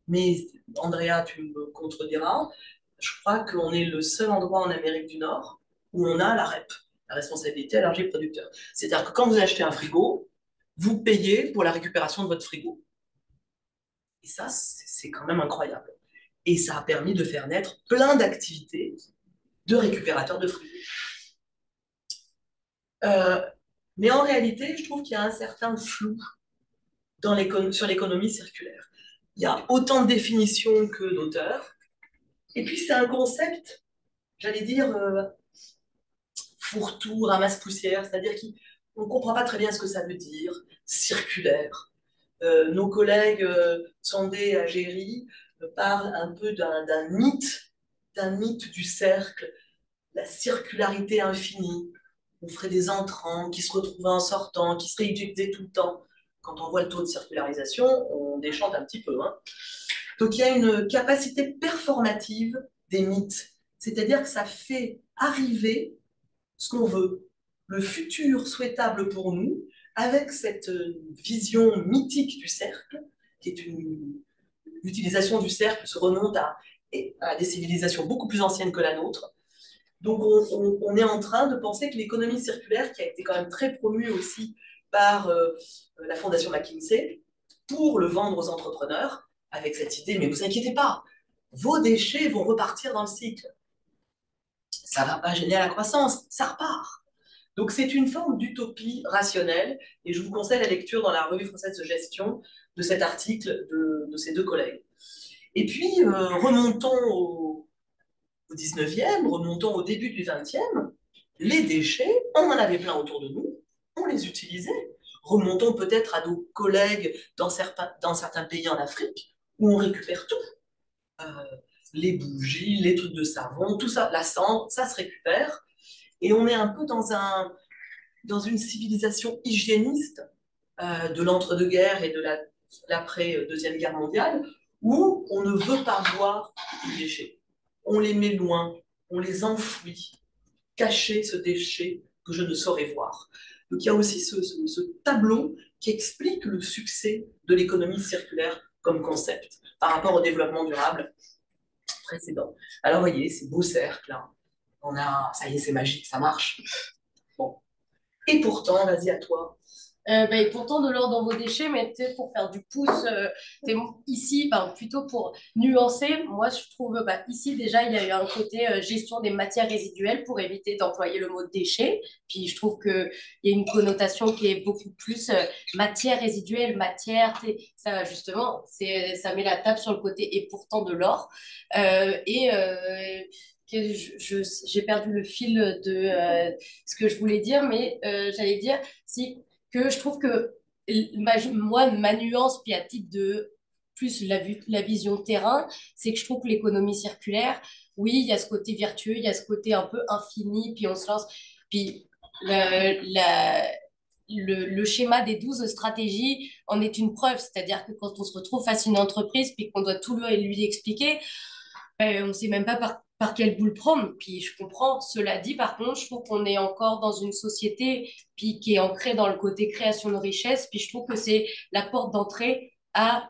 Mais Andrea, tu me contrediras, je crois qu'on est le seul endroit en Amérique du Nord où on a la REP, la responsabilité élargie producteur. C'est-à-dire que quand vous achetez un frigo, vous payez pour la récupération de votre frigo. Et ça, c'est quand même incroyable. Et ça a permis de faire naître plein d'activités de récupérateurs de frigos. Mais en réalité, je trouve qu'il y a un certain flou sur l'économie circulaire. Il y a autant de définitions que d'auteurs. Et puis, c'est un concept, j'allais dire, fourre-tout, ramasse-poussière, c'est-à-dire qu'on ne comprend pas très bien ce que ça veut dire, circulaire. Nos collègues Sondé et Agéry parlent un peu d'un mythe du cercle, la circularité infinie. On ferait des entrants qui se retrouvaient en sortant, qui seraient éjectés tout le temps. Quand on voit le taux de circularisation, on déchante un petit peu. Hein. Donc il y a une capacité performative des mythes, c'est-à-dire que ça fait arriver ce qu'on veut, le futur souhaitable pour nous, avec cette vision mythique du cercle, qui est l'utilisation du cercle se remonte à des civilisations beaucoup plus anciennes que la nôtre. Donc on est en train de penser que l'économie circulaire, qui a été quand même très promue aussi par la Fondation McKinsey, pour le vendre aux entrepreneurs, avec cette idée, mais vous inquiétez pas, vos déchets vont repartir dans le cycle. Ça ne va pas gêner à la croissance, ça repart. Donc c'est une forme d'utopie rationnelle, et je vous conseille la lecture dans la Revue française de gestion de cet article de ces deux collègues. Et puis, remontons au 19e, remontons au début du 20e, les déchets, on en avait plein autour de nous, on les utilisait. Remontons peut-être à nos collègues dans certains pays en Afrique, où on récupère tout. Les bougies, les trucs de savon, tout ça, la cendre, ça se récupère. Et on est un peu dans une civilisation hygiéniste de l'entre-deux-guerres et de l'après-deuxième guerre mondiale, où on ne veut pas voir les déchets. On les met loin, on les enfouit, cacher ce déchet que je ne saurais voir. Donc il y a aussi ce tableau qui explique le succès de l'économie circulaire comme concept par rapport au développement durable précédent. Alors vous voyez, ces beaux cercles, là, ça y est, c'est magique, ça marche. Bon. Et pourtant, vas-y à toi. Et pourtant de l'or dans vos déchets, mais pour faire du pouce, ici, plutôt pour nuancer, moi je trouve ici déjà il y a eu un côté gestion des matières résiduelles pour éviter d'employer le mot déchet. Puis je trouve qu'il y a une connotation qui est beaucoup plus matière résiduelle, matière, ça justement, ça met la table sur le côté et pourtant de l'or. J'ai perdu le fil de ce que je voulais dire, mais j'allais dire si que je trouve que moi, ma nuance, puis à titre de plus la vision terrain, c'est que je trouve que l'économie circulaire, oui, il y a ce côté vertueux, il y a ce côté un peu infini, puis on se lance, puis le schéma des 12 stratégies en est une preuve, c'est-à-dire que quand on se retrouve face à une entreprise, puis qu'on doit tout lui expliquer, on ne sait même pas par quel bout le prendre. Puis je comprends. Cela dit, par contre, je trouve qu'on est encore dans une société puis qui est ancrée dans le côté création de richesse. Puis je trouve que c'est la porte d'entrée à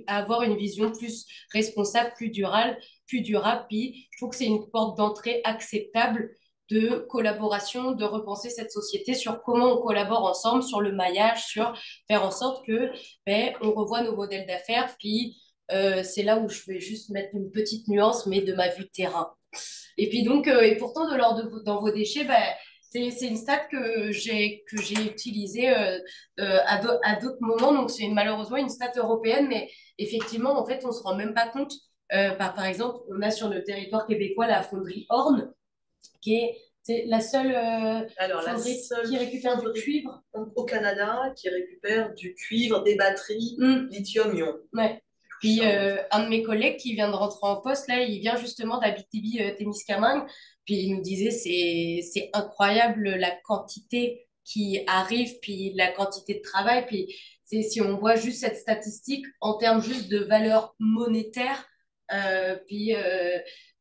avoir une vision plus responsable, plus durable, plus durable. Puis je trouve que c'est une porte d'entrée acceptable de collaboration, de repenser cette société sur comment on collabore ensemble, sur le maillage, sur faire en sorte que on revoit nos modèles d'affaires, puis c'est là où je vais juste mettre une petite nuance, mais de ma vue de terrain. Et puis donc, et pourtant, dans vos déchets, c'est une stat que j'ai utilisée à d'autres moments. Donc, c'est malheureusement une stat européenne, mais effectivement, en fait, on ne se rend même pas compte. Par exemple, on a sur le territoire québécois la fonderie Horn, qui est c'est la seule fonderie qui récupère du cuivre au Canada, qui récupère du cuivre, des batteries, lithium-ion. Ouais. Puis un de mes collègues qui vient de rentrer en poste, là, il vient justement d'Abitibi-Témiscamingue, puis il nous disait c'est incroyable la quantité qui arrive, puis la quantité de travail, puis si on voit juste cette statistique en termes juste de valeur monétaire, puis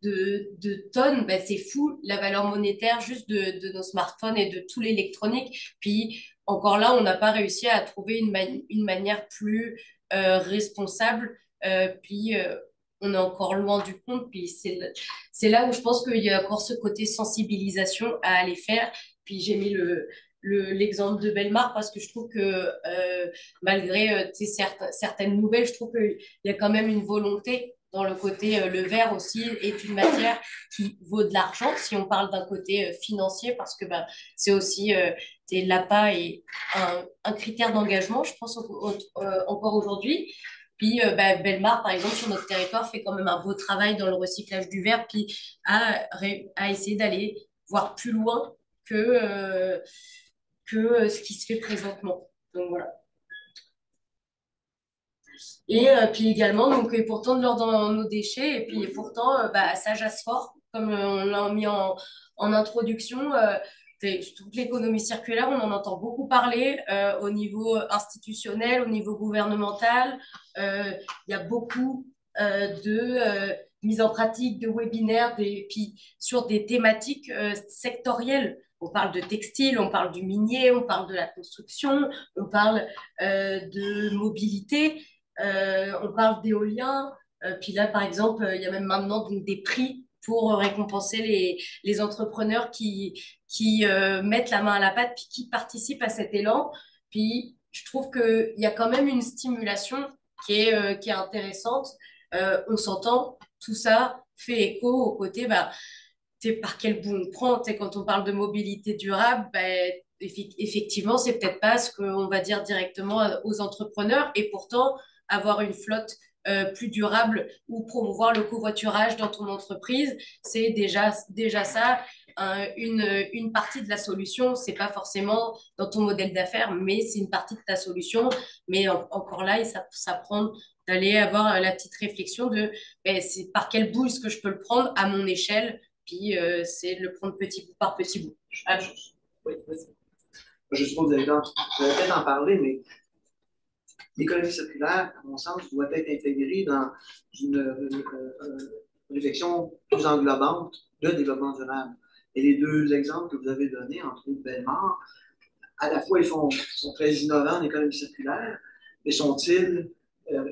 de tonnes, c'est fou la valeur monétaire juste de nos smartphones et de tout l'électronique. Puis encore là, on n'a pas réussi à trouver une manière plus responsable. On est encore loin du compte. Puis c'est là où je pense qu'il y a encore ce côté sensibilisation à aller faire. Puis j'ai mis l'exemple de Bellemare parce que je trouve que malgré certaines nouvelles, je trouve qu'il y a quand même une volonté dans le côté, le verre aussi est une matière qui vaut de l'argent si on parle d'un côté financier parce que c'est aussi l'APA est un critère d'engagement, je pense encore aujourd'hui. Puis Bellemare, par exemple, sur notre territoire, fait quand même un beau travail dans le recyclage du verre, puis a essayé d'aller voir plus loin que ce qui se fait présentement. Donc voilà. Et puis également, donc, et pourtant de l'or dans nos déchets, et puis pourtant, ça jasse fort, comme on l'a mis en introduction. Toute l'économie circulaire, on en entend beaucoup parler au niveau institutionnel, au niveau gouvernemental. Il y a beaucoup de mise en pratique de webinaires, puis sur des thématiques sectorielles. On parle de textile, on parle du minier, on parle de la construction, on parle de mobilité. On parle d'éolien, puis là, par exemple, il y a même maintenant donc, des prix pour récompenser les entrepreneurs qui mettent la main à la pâte, puis qui participent à cet élan. Puis je trouve qu'il y a quand même une stimulation qui est intéressante. On s'entend, tout ça fait écho au côté, par quel bout on prend. Quand on parle de mobilité durable, effectivement, c'est peut-être pas ce qu'on va dire directement aux entrepreneurs, et pourtant, avoir une flotte plus durable ou promouvoir le covoiturage dans ton entreprise, c'est déjà ça. Une partie de la solution, c'est pas forcément dans ton modèle d'affaires, mais c'est une partie de ta solution. Mais encore là, ça prend d'aller avoir la petite réflexion de c'est par quel bout est-ce que je peux le prendre à mon échelle, puis c'est de le prendre petit bout par petit bout. Oui, vas-y. Je suppose que vous allez peut-être en parler, mais l'économie circulaire, à mon sens, doit être intégrée dans une réflexion plus englobante de développement durable. Et les deux exemples que vous avez donnés, entre autres Bellemare, à la fois ils sont très innovants en économie circulaire, mais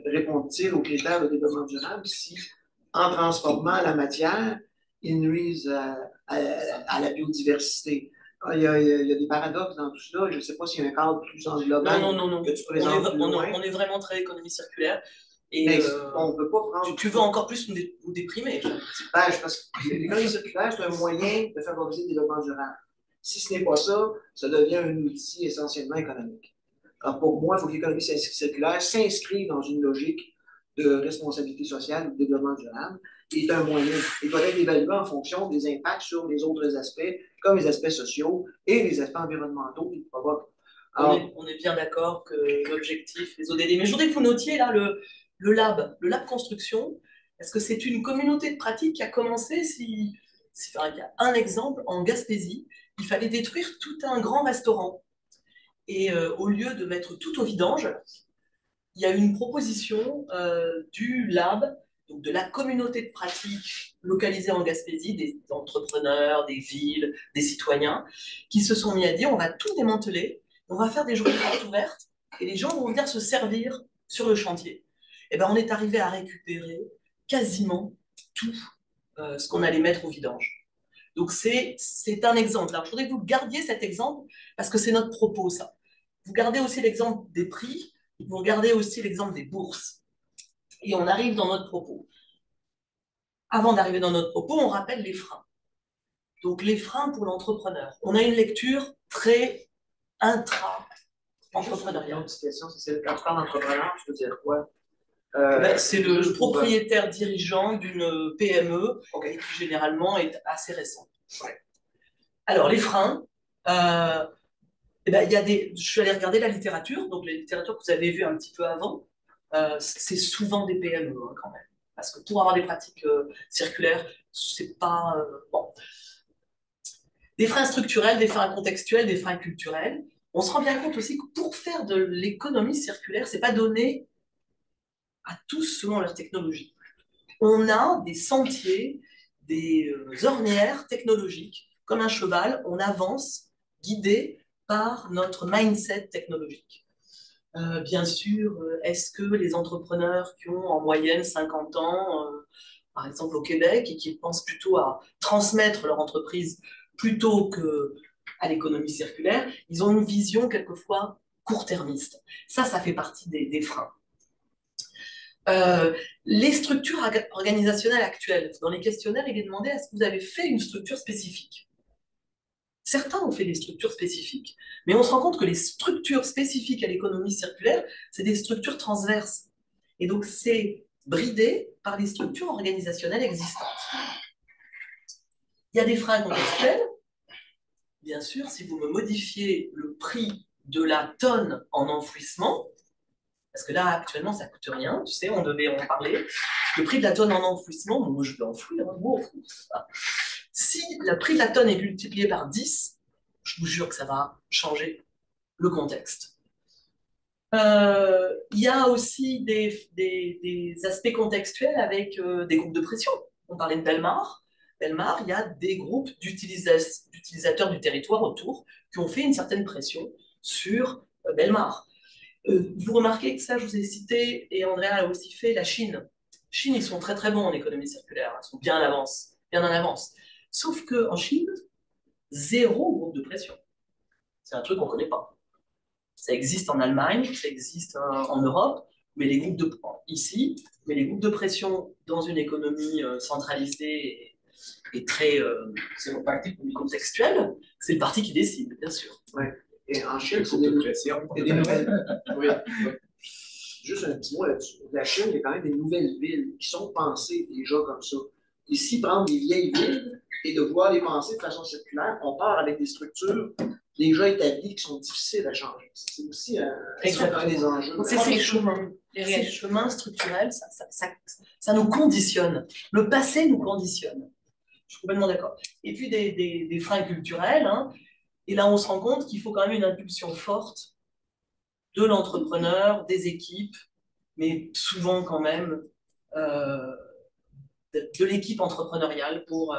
répondent-ils aux critères de développement durable si, en transformant la matière, ils nuisent à la biodiversité? Il y a des paradoxes dans tout cela. Je ne sais pas s'il y a un cadre plus englobant Non. que tu présentes plus loin. On est vraiment très économie circulaire. Et Mais on ne peut pas prendre... tu veux encore plus nous déprimer. Parce que l'économie circulaire, c'est un moyen de favoriser le développement durable. Si ce n'est pas ça, ça devient un outil essentiellement économique. Alors pour moi, il faut que l'économie circulaire s'inscrive dans une logique de responsabilité sociale ou de développement durable et est un moyen. Il doit être évalué en fonction des impacts sur les autres aspects, comme les aspects sociaux et les aspects environnementaux qu'il provoque. Alors, on est bien d'accord que l'objectif, les ODD. Mais je voudrais que vous notiez là le lab construction. Est-ce que c'est une communauté de pratique qui a commencé il y a un exemple en Gaspésie, il fallait détruire tout un grand restaurant. Et au lieu de mettre tout au vidange, il y a eu une proposition du lab, donc de la communauté de pratique localisée en Gaspésie, des entrepreneurs, des villes, des citoyens, qui se sont mis à dire on va tout démanteler, on va faire des journées portes ouvertes, et les gens vont venir se servir sur le chantier. Et ben on est arrivé à récupérer quasiment tout ce qu'on allait mettre au vidange. Donc c'est un exemple. Alors je voudrais que vous gardiez cet exemple parce que c'est notre propos, ça. Vous gardez aussi l'exemple des prix, vous regardez aussi l'exemple des bourses. Et on arrive dans notre propos. Avant d'arriver dans notre propos, on rappelle les freins. Donc les freins pour l'entrepreneur. On a une lecture très intra-entrepreneuriale. Une question, c'est quand tu parles d'entrepreneur, tu veux dire quoi? C'est le propriétaire dirigeant d'une PME qui généralement est assez récente. Ouais. Alors les freins, je suis allée regarder la littérature, donc la littérature que vous avez vue un petit peu avant, c'est souvent des PME quand même, parce que pour avoir des pratiques circulaires, c'est pas bon. Des freins structurels, des freins contextuels, des freins culturels. On se rend bien compte aussi que pour faire de l'économie circulaire, c'est pas donné à tous selon leur technologie. On a des sentiers, des ornières technologiques. Comme un cheval, on avance guidé par notre mindset technologique. Bien sûr, est-ce que les entrepreneurs qui ont en moyenne 50 ans, par exemple au Québec, et qui pensent plutôt à transmettre leur entreprise plutôt qu'à l'économie circulaire, ils ont une vision quelquefois court-termiste. Ça fait partie des freins. Les structures organisationnelles actuelles, dans les questionnaires, il est demandé est-ce que vous avez fait une structure spécifique. Certains ont fait des structures spécifiques, mais on se rend compte que les structures spécifiques à l'économie circulaire, c'est des structures transverses. Et donc, c'est bridé par les structures organisationnelles existantes. Il y a des freins contextuels. Bien sûr, si vous me modifiez le prix de la tonne en enfouissement, parce que là, actuellement, ça ne coûte rien, tu sais, on devait en parler. Le prix de la tonne en enfouissement, moi, je vais enfouir, si le prix de la tonne est multiplié par 10, je vous jure que ça va changer le contexte. Il y a aussi des aspects contextuels avec des groupes de pression. On parlait de Belmar. Belmar, il y a des groupes d'utilisateurs du territoire autour qui ont fait une certaine pression sur Belmar. Vous remarquez que ça, je vous ai cité, et Andrea a aussi fait, la Chine. Chine, ils sont très très bons en économie circulaire, ils sont bien en avance. Sauf qu'en Chine, zéro groupe de pression. C'est un truc qu'on ne connaît pas. Ça existe en Allemagne, ça existe en Europe, mais les groupes de pression dans une économie centralisée et très contextuelle, c'est le parti qui décide, bien sûr. Ouais. Et en Chine, c'est des nouvelles. Oui. Juste un petit mot là-dessus. La Chine, il y a quand même des nouvelles villes qui sont pensées déjà comme ça. Ici, prendre des vieilles villes et de vouloir les penser de façon circulaire, on part avec des structures déjà établies qui sont difficiles à changer. C'est aussi un des enjeux. C'est ces chemins structurels, ça nous conditionne. Le passé nous conditionne. Je suis complètement d'accord. Et puis des freins culturels, hein. Et là, on se rend compte qu'il faut quand même une impulsion forte de l'entrepreneur, des équipes, mais souvent quand même de l'équipe entrepreneuriale pour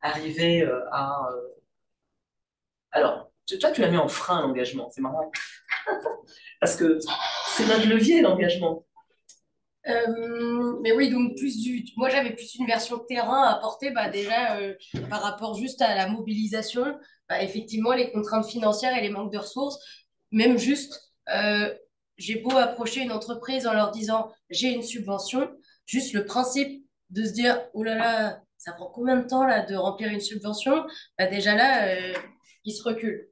arriver à... Alors, toi, tu l'as mis en frein, l'engagement, c'est marrant. Parce que c'est notre levier, l'engagement. Mais oui, donc moi j'avais plus une version terrain à apporter, déjà par rapport juste à la mobilisation, effectivement les contraintes financières et les manques de ressources, même juste, j'ai beau approcher une entreprise en leur disant j'ai une subvention, juste le principe de se dire oh là là, ça prend combien de temps là de remplir une subvention, déjà là, ils se reculent.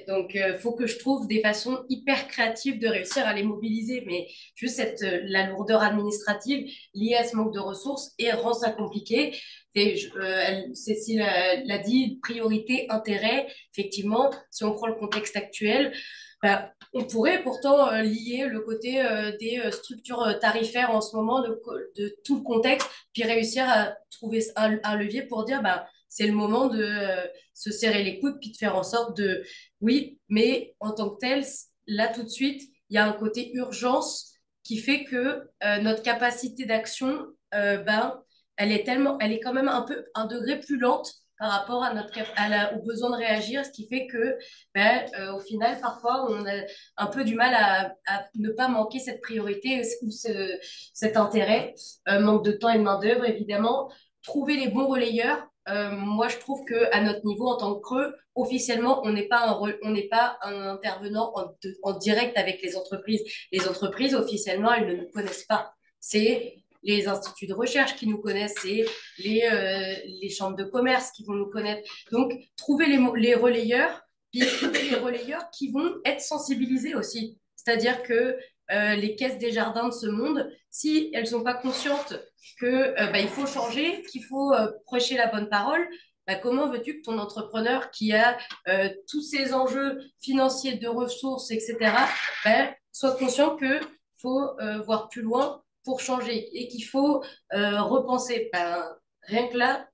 Donc, faut que je trouve des façons hyper créatives de réussir à les mobiliser, mais juste la lourdeur administrative liée à ce manque de ressources et rend ça compliqué. Cécile l'a dit, priorité, intérêt. Effectivement, si on prend le contexte actuel, on pourrait pourtant lier le côté des structures tarifaires en ce moment, de tout le contexte, puis réussir à trouver un levier pour dire c'est le moment de se serrer les coudes, puis de faire en sorte de... Oui, mais en tant que tel, là tout de suite, il y a un côté urgence qui fait que notre capacité d'action, elle est quand même un degré plus lente par rapport à au besoin de réagir, ce qui fait que, au final, parfois, on a un peu du mal à ne pas manquer cette priorité ou cet intérêt. Manque de temps et de main-d'œuvre, évidemment. Trouver les bons relayeurs. Moi, je trouve qu'à notre niveau, en tant que creux, officiellement, on n'est pas un intervenant en direct avec les entreprises. Les entreprises, officiellement, elles ne nous connaissent pas. C'est les instituts de recherche qui nous connaissent, c'est les chambres de commerce qui vont nous connaître. Donc, trouver les relayeurs, puis trouver les relayeurs qui vont être sensibilisés aussi. C'est-à-dire que les caisses des jardins de ce monde, si elles ne sont pas conscientes qu'il faut changer, qu'il faut prêcher la bonne parole, comment veux-tu que ton entrepreneur qui a tous ces enjeux financiers, de ressources, etc., soit conscient qu'il faut voir plus loin pour changer et qu'il faut repenser. Rien que là,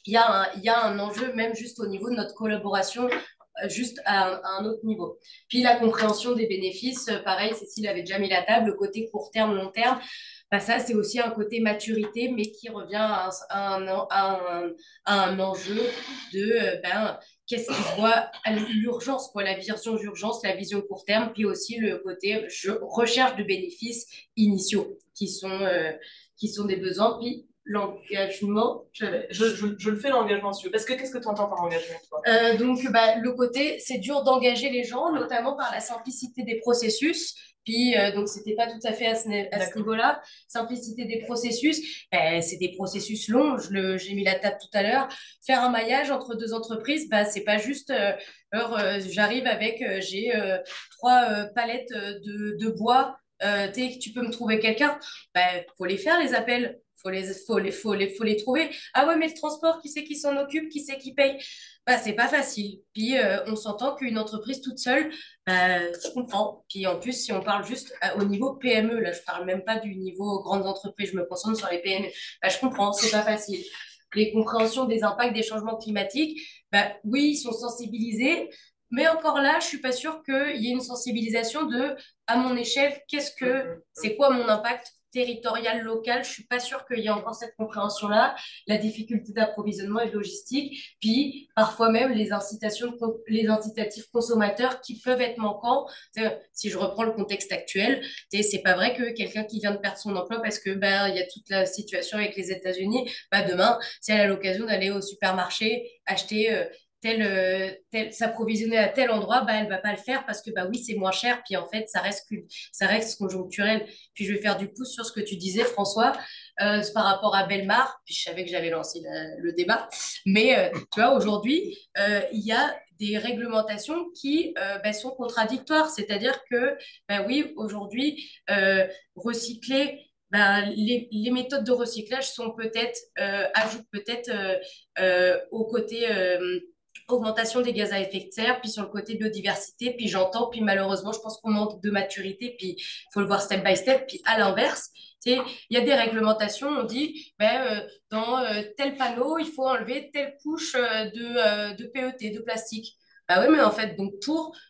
il y a un enjeu même juste au niveau de notre collaboration, juste à un autre niveau. Puis la compréhension des bénéfices, pareil, Cécile avait déjà mis la table, le côté court terme, long terme, ça c'est aussi un côté maturité, mais qui revient à un enjeu de qu'est-ce qui se voit à l'urgence, quoi, la vision d'urgence, la vision court terme, puis aussi le côté recherche de bénéfices initiaux qui sont des besoins, puis l'engagement. Je le fais l'engagement, si tu veux. Parce que qu'est-ce que tu entends par engagement, toi? Donc, le côté, c'est dur d'engager les gens, notamment par la simplicité des processus. Puis, donc, c'était pas tout à fait à ce niveau-là. Simplicité des processus, c'est des processus longs. J'ai mis la table tout à l'heure. Faire un maillage entre deux entreprises, c'est pas juste, j'arrive avec, j'ai 3 palettes de bois. Tu peux me trouver quelqu'un? Faut les faire, les appels. Faut les trouver. Ah ouais, mais le transport, qui c'est qui s'en occupe? Qui c'est qui paye? C'est pas facile. Puis on s'entend qu'une entreprise toute seule, je comprends. Puis en plus, si on parle juste au niveau PME, là, je parle même pas du niveau grandes entreprises, je me concentre sur les PME. Je comprends, c'est pas facile. Les compréhensions des impacts des changements climatiques, oui, ils sont sensibilisés, mais encore là, je suis pas sûre qu'il y ait une sensibilisation à mon échelle, c'est quoi mon impact territorial, local. Je suis pas sûre qu'il y ait encore cette compréhension-là, la difficulté d'approvisionnement et de logistique, puis parfois même les incitatifs consommateurs qui peuvent être manquants. Si je reprends le contexte actuel, c'est pas vrai que quelqu'un qui vient de perdre son emploi parce que il y a toute la situation avec les États-Unis, demain, si elle a l'occasion d'aller au supermarché acheter s'approvisionner à tel endroit, elle va pas le faire parce que oui, c'est moins cher, puis en fait, ça reste conjoncturel. Puis je vais faire du pouce sur ce que tu disais, François, par rapport à Belmar, puis je savais que j'allais lancer le débat, mais tu vois, aujourd'hui, il y a des réglementations qui sont contradictoires, c'est-à-dire que, oui, aujourd'hui, recycler, les méthodes de recyclage ajoutent peut-être au côté augmentation des gaz à effet de serre, puis sur le côté biodiversité, puis j'entends, puis malheureusement, je pense qu'on manque de maturité, puis il faut le voir step by step, puis à l'inverse, il y a des réglementations, on dit, dans tel panneau, il faut enlever telle couche de PET, de plastique. Oui, mais en fait, donc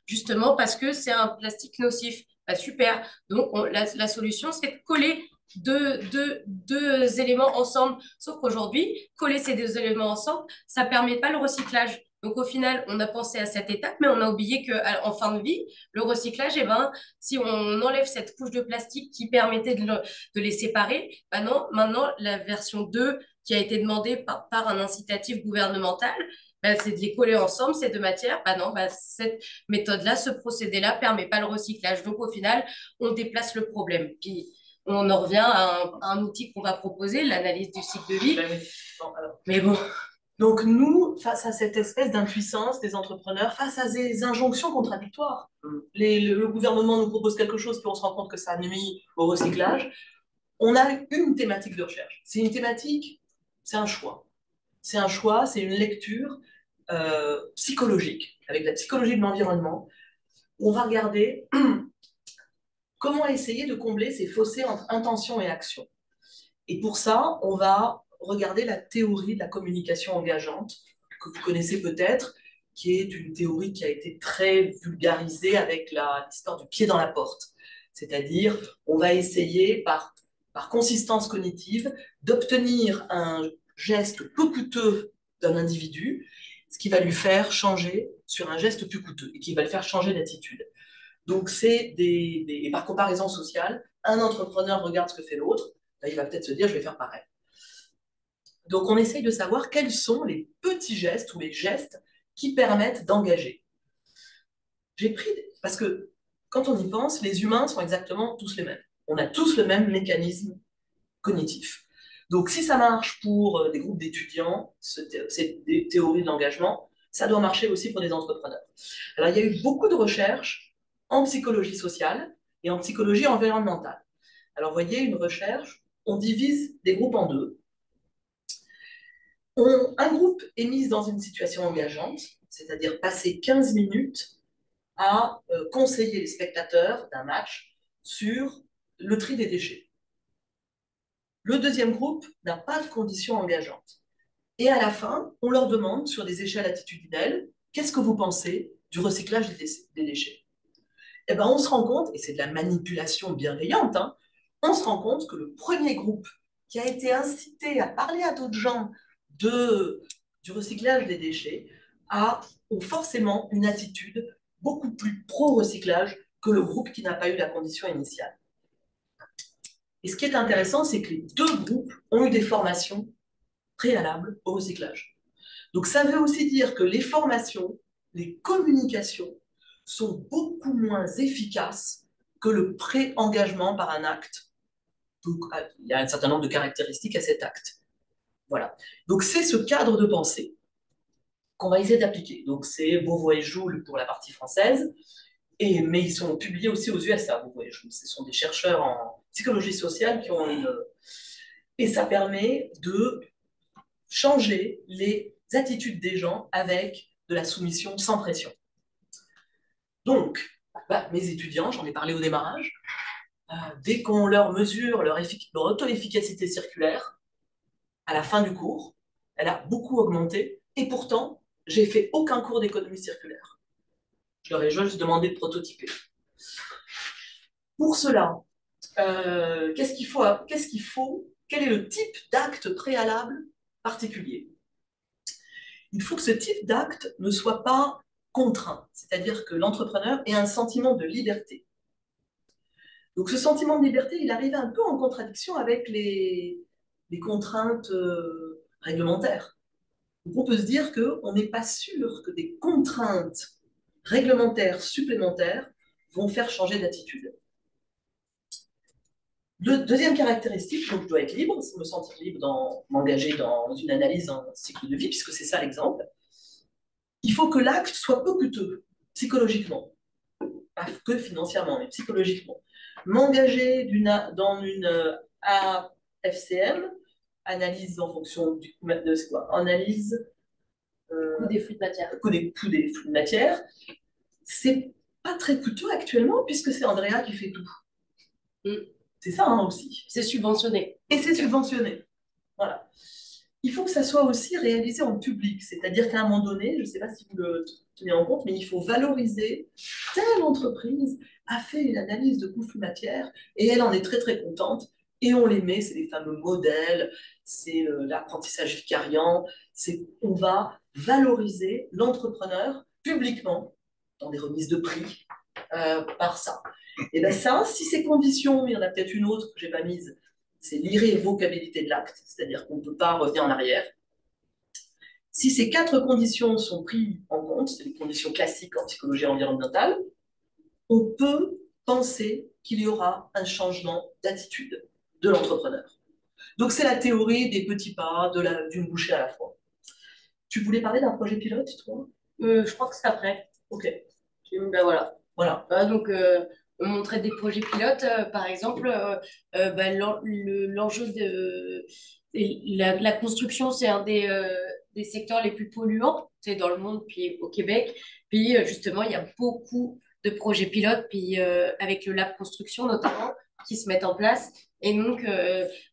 justement, parce que c'est un plastique nocif. Super. Donc, la solution, c'est de coller deux éléments ensemble. Sauf qu'aujourd'hui, coller ces deux éléments ensemble, ça ne permet pas le recyclage. Donc au final, on a pensé à cette étape, mais on a oublié qu'en fin de vie, le recyclage, eh ben, si on enlève cette couche de plastique qui permettait de les séparer, ben non, maintenant, la version 2 qui a été demandée par un incitatif gouvernemental, ben, c'est de les coller ensemble, ces deux matières. Ben non, ben, cette méthode-là, ce procédé-là permet pas le recyclage. Donc au final, on déplace le problème. Puis on en revient à un outil qu'on va proposer, l'analyse du cycle de vie. Ben oui. Bon, alors. Mais bon, Donc nous, face à cette espèce d'impuissance des entrepreneurs, face à des injonctions contradictoires, le gouvernement nous propose quelque chose, puis on se rend compte que ça nuit au recyclage, on a une thématique de recherche. C'est une thématique, c'est un choix. C'est un choix, c'est une lecture psychologique, avec la psychologie de l'environnement. On va regarder comment essayer de combler ces fossés entre intention et action. Et pour ça, on va regarder la théorie de la communication engageante, que vous connaissez peut-être, qui est une théorie qui a été très vulgarisée avec l'histoire du pied dans la porte. C'est-à-dire, on va essayer, par consistance cognitive, d'obtenir un geste peu coûteux d'un individu, ce qui va lui faire changer sur un geste plus coûteux et qui va le faire changer d'attitude. Donc, c'est et par comparaison sociale, un entrepreneur regarde ce que fait l'autre, il va peut-être se dire, je vais faire pareil. Donc, on essaye de savoir quels sont les petits gestes ou les gestes qui permettent d'engager. Parce que quand on y pense, les humains sont exactement tous les mêmes. On a tous le même mécanisme cognitif. Donc, si ça marche pour des groupes d'étudiants, c'est des théories de l'engagement, ça doit marcher aussi pour des entrepreneurs. Alors, il y a eu beaucoup de recherches en psychologie sociale et en psychologie environnementale. Alors, vous voyez, une recherche, on divise des groupes en deux. Un groupe est mis dans une situation engageante, c'est-à-dire passer 15 minutes à conseiller les spectateurs d'un match sur le tri des déchets. Le deuxième groupe n'a pas de conditions engageantes. Et à la fin, on leur demande, sur des échelles attitudinelles, qu'est-ce que vous pensez du recyclage des déchets? Eh ben, on se rend compte, et c'est de la manipulation bienveillante, hein, on se rend compte que le premier groupe qui a été incité à parler à d'autres gens du recyclage des déchets ont forcément une attitude beaucoup plus pro-recyclage que le groupe qui n'a pas eu la condition initiale. Et ce qui est intéressant, c'est que les deux groupes ont eu des formations préalables au recyclage. Donc ça veut aussi dire que les formations, les communications sont beaucoup moins efficaces que le pré-engagement par un acte. Donc, il y a un certain nombre de caractéristiques à cet acte. Voilà. Donc c'est ce cadre de pensée qu'on va essayer d'appliquer. Donc c'est Beauvois et Joule pour la partie française, mais ils sont publiés aussi aux USA, Beauvois et Joule. Ce sont des chercheurs en psychologie sociale qui ont Et ça permet de changer les attitudes des gens avec de la soumission sans pression. Donc, mes étudiants, j'en ai parlé au démarrage, dès qu'on leur mesure leur auto-efficacité circulaire, à la fin du cours, elle a beaucoup augmenté, et pourtant, j'ai fait aucun cours d'économie circulaire. Je leur ai juste demandé de prototyper. Pour cela, qu'est-ce qu'il faut? Quel est le type d'acte préalable particulier? Il faut que ce type d'acte ne soit pas contraint, c'est-à-dire que l'entrepreneur ait un sentiment de liberté. Donc ce sentiment de liberté, il arrive un peu en contradiction avec les contraintes réglementaires. Donc on peut se dire qu'on n'est pas sûr que des contraintes réglementaires supplémentaires vont faire changer d'attitude. Deuxième caractéristique, donc je dois être libre, me sentir libre m'engager dans une analyse en cycle de vie, puisque c'est ça l'exemple. Il faut que l'acte soit peu coûteux, psychologiquement. Pas que financièrement, mais psychologiquement. M'engager dans une AFCM, analyse en fonction de c'est quoi? Analyse coût des flux de matière. Coût des flux de matière. C'est pas très coûteux actuellement, puisque c'est Andrea qui fait tout. C'est ça hein, aussi. C'est subventionné. Et c'est subventionné. Voilà. Il faut que ça soit aussi réalisé en public, c'est-à-dire qu'à un moment donné, je ne sais pas si vous le tenez en compte, mais il faut valoriser telle entreprise a fait une analyse de coût flux matière et elle en est très très contente et on les met, c'est les fameux modèles, c'est l'apprentissage vicariant, on va valoriser l'entrepreneur publiquement dans des remises de prix par ça. Et bien ça, si ces conditions, il y en a peut-être une autre que je n'ai pas mise, c'est l'irrévocabilité de l'acte, c'est-à-dire qu'on ne peut pas revenir en arrière. Si ces 4 conditions sont prises en compte, c'est les conditions classiques en psychologie environnementale, on peut penser qu'il y aura un changement d'attitude de l'entrepreneur. Donc c'est la théorie des petits pas, d'une bouchée à la fois. Tu voulais parler d'un projet pilote, toi? Je crois que c'est après. Ok. Ben voilà. Voilà. Donc, on montrait des projets pilotes, par exemple, ben, l'enjeu de la construction, c'est un des secteurs les plus polluants, dans le monde, puis au Québec. Puis justement, il y a beaucoup de projets pilotes, puis avec le Lab Construction notamment, qui se mettent en place. Et donc,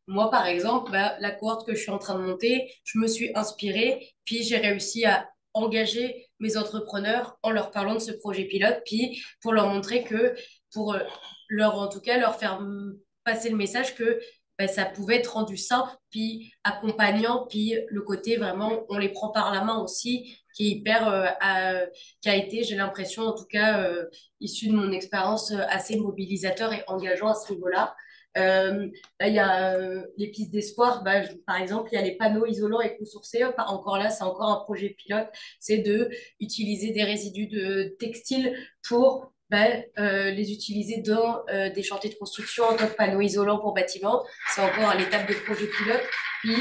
moi, par exemple, bah, la cohorte que je suis en train de monter, je me suis inspirée, puis j'ai réussi à engager mes entrepreneurs en leur parlant de ce projet pilote, puis pour leur montrer que, pour en tout cas, leur faire passer le message que bah, ça pouvait être rendu simple, puis accompagnant, puis le côté vraiment, on les prend par la main aussi, qui est hyper, qui a été, j'ai l'impression, en tout cas, issu de mon expérience, assez mobilisateur et engageant à ce niveau-là. Là, il y a les pistes d'espoir. Bah, par exemple, il y a les panneaux isolants éco-sourcés. Encore là, c'est encore un projet pilote. C'est de utiliser des résidus de textiles pour les utiliser dans des chantiers de construction en tant que panneaux isolants pour bâtiments. C'est encore à l'étape de projet pilote. Puis,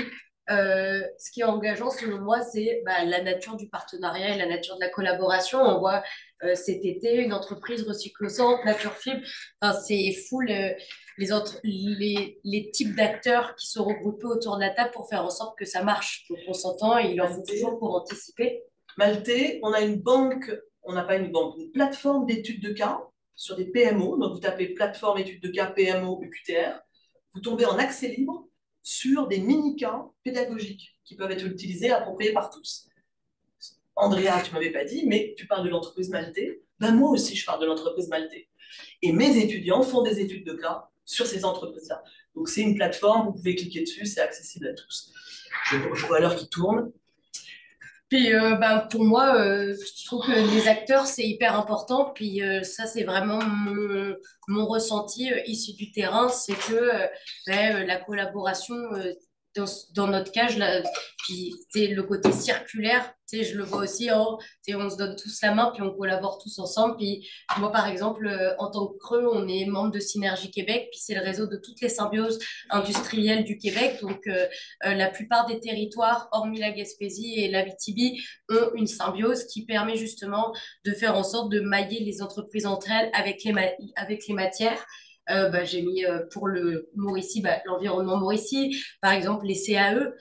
ce qui est engageant, selon moi, c'est la nature du partenariat et la nature de la collaboration. On voit cet été une entreprise recyclosante, Nature Fibre. Enfin, c'est fou les types d'acteurs qui sont regroupés autour de la table pour faire en sorte que ça marche. Donc, on s'entend et il en faut toujours pour anticiper. Maltais, on a une banque, on n'a pas une banque, une plateforme d'études de cas sur des PMO. Donc, vous tapez plateforme études de cas PMO UQTR. Vous tombez en accès libre sur des mini-cas pédagogiques qui peuvent être utilisés, appropriés par tous. Andrea, tu ne m'avais pas dit, mais tu parles de l'entreprise Maltais. Ben, moi aussi, je parle de l'entreprise Maltais. Et mes étudiants font des études de cas sur ces entreprises-là. Donc, c'est une plateforme, vous pouvez cliquer dessus, c'est accessible à tous. Je vois l'heure qui tourne. Puis pour moi, je trouve que les acteurs, c'est hyper important. Puis ça, c'est vraiment mon ressenti issu du terrain, c'est que la collaboration, dans notre cas, puis le côté circulaire, je le vois aussi, on se donne tous la main, puis on collabore tous ensemble. Puis moi, par exemple, en tant que Creux, on est membre de Synergie Québec, puis c'est le réseau de toutes les symbioses industrielles du Québec. Donc, la plupart des territoires, hormis la Gaspésie et l'Abitibi, ont une symbiose qui permet justement de faire en sorte de mailler les entreprises entre elles avec les matières. J'ai mis pour le Mauricie, l'environnement Mauricie, par exemple les CAE,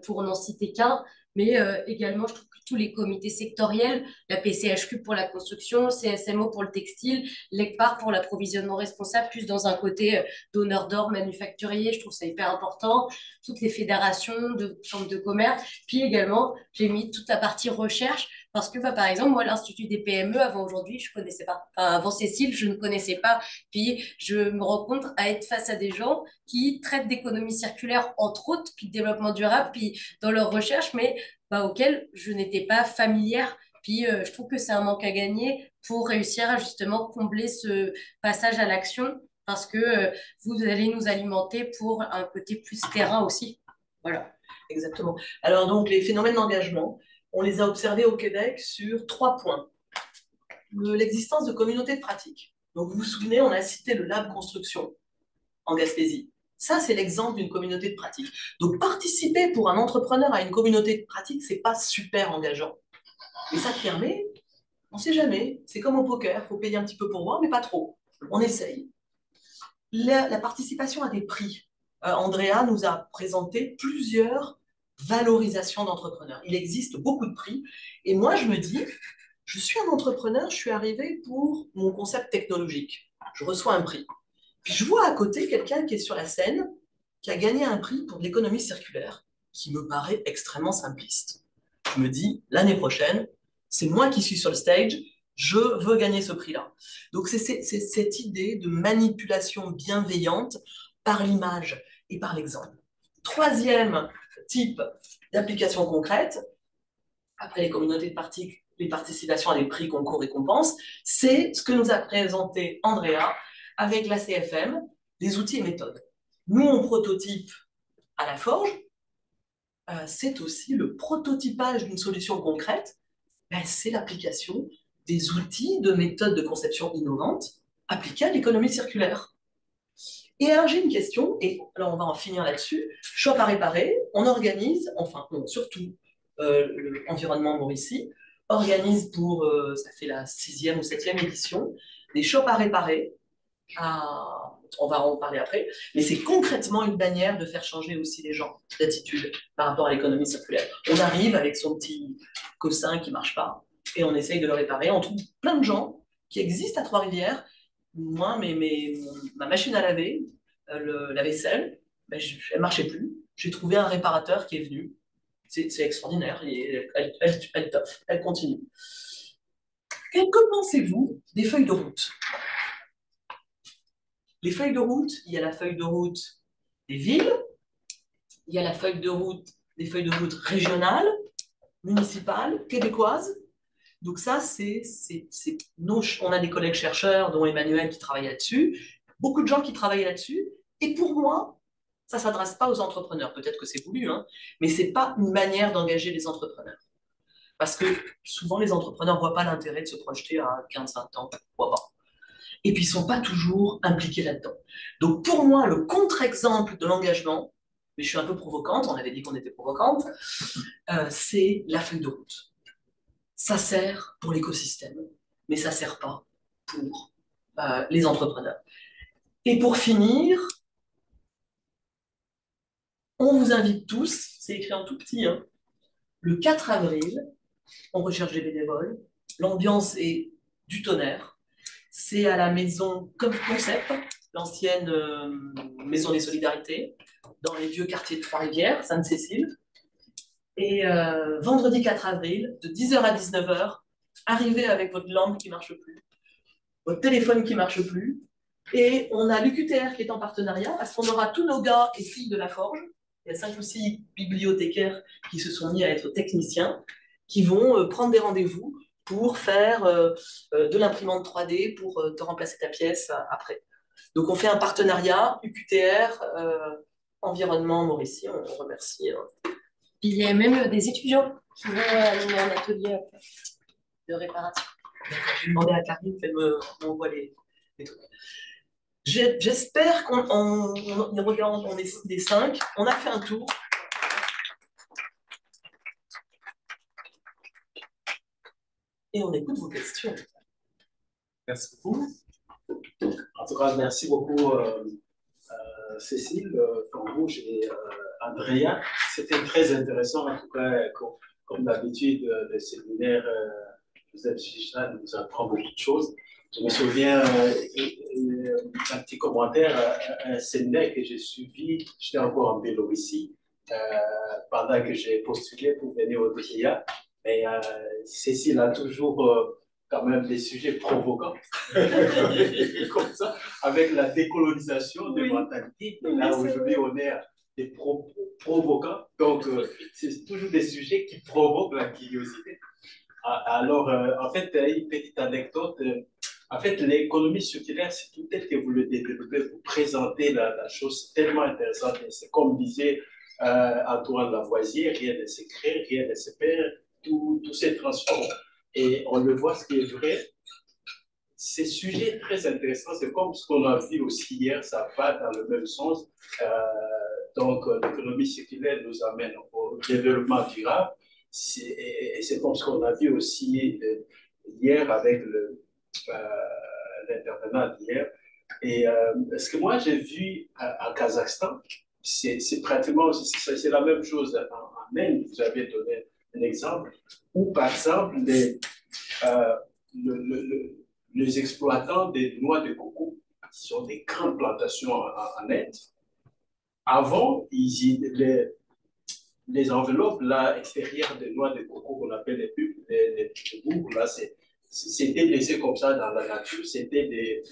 pour n'en citer qu'un, mais également, je trouve que tous les comités sectoriels, la PCHQ pour la construction, CSMO pour le textile, l'ECPAR pour l'approvisionnement responsable, plus dans un côté donneur d'ordre manufacturier, je trouve ça hyper important, toutes les fédérations de chambres de commerce, puis également, j'ai mis toute la partie recherche, parce que, par exemple, moi, l'Institut des PME, avant aujourd'hui, je ne connaissais pas. Enfin, avant Cécile, je ne connaissais pas. Puis, je me rends compte à être face à des gens qui traitent d'économie circulaire, entre autres, puis de développement durable, puis dans leur recherche, mais auxquels je n'étais pas familière. Puis, je trouve que c'est un manque à gagner pour réussir à justement combler ce passage à l'action, parce que vous allez nous alimenter pour un côté plus terrain aussi. Voilà. Exactement. Alors, donc, les phénomènes d'engagement, on les a observés au Québec sur 3 points. L'existence de communautés de pratique. Donc, vous vous souvenez, on a cité le Lab Construction en Gaspésie. Ça, c'est l'exemple d'une communauté de pratique. Donc, participer pour un entrepreneur à une communauté de pratique, c'est pas super engageant. Mais ça te permet, on ne sait jamais, c'est comme au poker, il faut payer un petit peu pour voir, mais pas trop. On essaye. La participation à des prix. Andrea nous a présenté plusieurs valorisations d'entrepreneurs. Il existe beaucoup de prix. Et moi, je me dis, je suis un entrepreneur, je suis arrivé pour mon concept technologique. Je reçois un prix. Puis je vois à côté quelqu'un qui est sur la scène, qui a gagné un prix pour de l'économie circulaire, qui me paraît extrêmement simpliste. Je me dis, l'année prochaine, c'est moi qui suis sur le stage, je veux gagner ce prix-là. Donc c'est cette idée de manipulation bienveillante par l'image. et par l'exemple. Troisième type d'application concrète, après les communautés de pratiques, les participations à des prix, concours, récompenses, c'est ce que nous a présenté Andrea avec la CFM, des outils et méthodes. Nous, on prototype à la forge, c'est aussi le prototypage d'une solution concrète, c'est l'application des outils, de méthodes de conception innovantes appliquées à l'économie circulaire. Et alors j'ai une question, et alors on va en finir là-dessus. Shop à réparer, on organise, enfin non, surtout l'environnement Mauricie, organise pour, ça fait la 6e ou 7e édition, des shops à réparer. On va en parler après, mais c'est concrètement une manière de faire changer aussi les gens d'attitude par rapport à l'économie circulaire. On arrive avec son petit cossin qui ne marche pas et on essaye de le réparer. On trouve plein de gens qui existent à Trois-Rivières. Moi, ma machine à laver, la vaisselle, elle ne marchait plus. J'ai trouvé un réparateur qui est venu. C'est extraordinaire. Elle toffe, elle continue. Que pensez-vous des feuilles de route? Les feuilles de route, il y a la feuille de route des villes, il y a la feuille de route, des feuilles de route régionales, municipales, québécoises. Donc ça, on a des collègues chercheurs, dont Emmanuel qui travaille là-dessus, beaucoup de gens qui travaillent là-dessus. Et pour moi, ça ne s'adresse pas aux entrepreneurs. Peut-être que c'est voulu, hein, mais ce n'est pas une manière d'engager les entrepreneurs. Parce que souvent, les entrepreneurs ne voient pas l'intérêt de se projeter à 15-20 ans, pourquoi pas. Et puis, ils ne sont pas toujours impliqués là-dedans. Donc, pour moi, le contre-exemple de l'engagement, mais je suis un peu provocante, on avait dit qu'on était provocante, c'est la feuille de route. Ça sert pour l'écosystème, mais ça ne sert pas pour les entrepreneurs. Et pour finir, on vous invite tous, c'est écrit en tout petit, hein, le 4 avril, on recherche des bénévoles, l'ambiance est du tonnerre. C'est à la maison comme concept, l'ancienne maison des solidarités, dans les vieux quartiers de Trois-Rivières, Sainte-Cécile. Et vendredi 4 avril, de 10h à 19h, arrivez avec votre lampe qui ne marche plus, votre téléphone qui ne marche plus. Et on a l'UQTR qui est en partenariat, parce qu'on aura tous nos gars et filles de la Forge. Il y a 5 ou 6 bibliothécaires qui se sont mis à être techniciens, qui vont prendre des rendez-vous pour faire de l'imprimante 3D pour te remplacer ta pièce après. Donc on fait un partenariat, UQTR, Environnement Mauricie, on remercie. Il y a même des étudiants qui vont animer un atelier de réparation. Je vais demander à Karine qu'elle m'envoie les trucs. J'espère qu'on regarde, on est des 5, on a fait un tour. Et on écoute vos questions. Merci beaucoup. En tout cas, merci beaucoup, Cécile, Cambouge et Andrea. C'était très intéressant, en tout cas, comme d'habitude, le séminaire Joseph Chichna nous apprend beaucoup de choses. Je me souviens, un petit commentaire, un séminaire que j'ai suivi, j'étais encore en Biélorussie, pendant que j'ai postulé pour venir au DIA. Mais Cécile a toujours quand même des sujets provocants, comme ça, avec la décolonisation des mentalités. Là, aujourd'hui, on est des provocants. Donc, c'est toujours des sujets qui provoquent la curiosité. Alors, en fait, une petite anecdote. En fait, l'économie circulaire, c'est tout tel que vous le développez, vous présentez la chose tellement intéressante. C'est comme disait Antoine Lavoisier, rien ne se crée, rien ne se perd, tout se transforme. Et on le voit, ce qui est vrai, ces sujets très intéressants, c'est comme ce qu'on a vu aussi hier, ça va dans le même sens. Donc, l'économie circulaire nous amène au développement durable. Et c'est comme ce qu'on a vu aussi hier avec l'intervenant d'hier. Et ce que moi j'ai vu en Kazakhstan, c'est pratiquement c'est la même chose en Inde. Vous avez donné un exemple où, par exemple, les exploitants des noix de coco, qui sont des grandes plantations en Inde, avant, les enveloppes là, extérieures des noix de coco qu'on appelle les pulpes, les bourgs, là, c'était laissé comme ça dans la nature, c'était des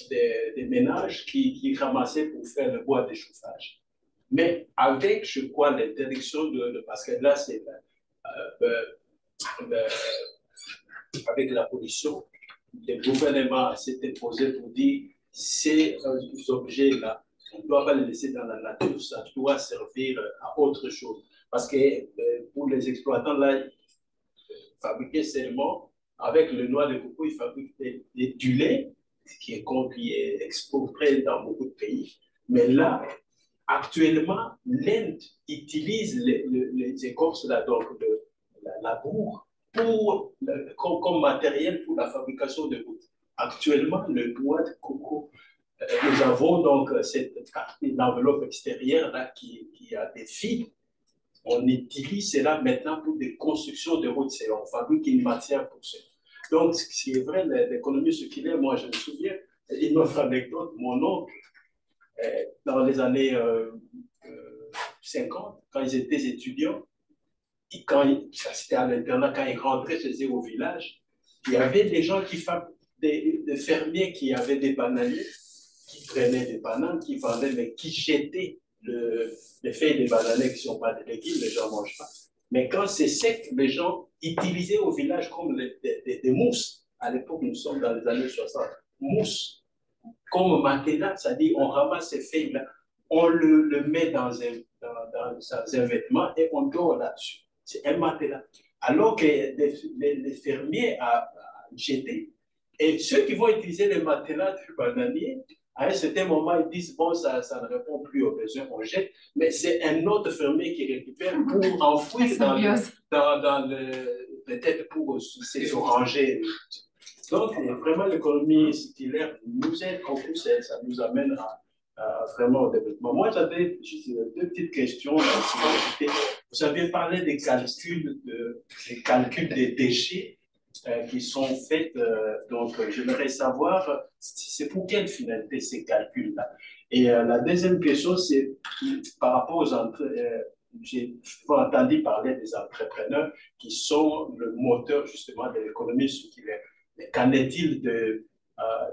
des ménages qui ramassaient pour faire le bois de chauffage. Mais avec, je crois, l'interdiction parce que là, c'est avec la pollution, le gouvernement s'est imposé pour dire ces objets-là, on ne doit pas les laisser dans la nature, ça doit servir à autre chose. Parce que pour les exploitants, là, fabriquer seulement avec le noix de coco, ils fabriquent du lait qui est exporté dans beaucoup de pays. Mais là, actuellement, l'Inde utilise les écorces, là, donc la bourre, comme matériel pour la fabrication de gouttes. Actuellement, le noix de coco, nous avons donc cette partie, l'enveloppe extérieure là, qui a des fibres. On utilise cela maintenant pour des constructions de routes. On fabrique une matière pour ça. Donc, ce qui est vrai, l'économie circulaire, moi, je me souviens, une autre anecdote, mon oncle, dans les années 50, quand ils étaient étudiants, c'était à l'internat, quand ils rentraient chez eux au village, il y avait des gens des fermiers qui avaient des bananiers, qui prenaient des bananes, qui vendaient, mais qui jetaient les feuilles des bananiers qui ne sont pas des légumes, les gens ne mangent pas. Mais quand c'est sec, les gens utilisaient au village comme des mousses. À l'époque, nous sommes dans les années 60. Mousse, comme matelas, c'est-à-dire on ramasse ces feuilles-là, on le met dans un vêtement et on dort là-dessus. C'est un matelas. Alors que les fermiers a jeté. Et ceux qui vont utiliser les matelas du bananier, à un certain moment, ils disent, bon, ça ne répond plus aux besoins, on jette, mais c'est un autre fermier qui récupère pour enfouir peut-être pour ses orangers. Donc, vraiment, l'économie circulaire nous aide beaucoup, ça nous amène vraiment au développement. Moi, j'avais juste deux petites questions. Vous avez parlé des calculs des déchets qui sont faits. Donc, j'aimerais savoir, c'est pour quelle finalité ces calculs-là? Et la deuxième question, c'est par rapport aux j'ai entendu parler des entrepreneurs qui sont le moteur justement de l'économie circulaire. Mais qu'en est-il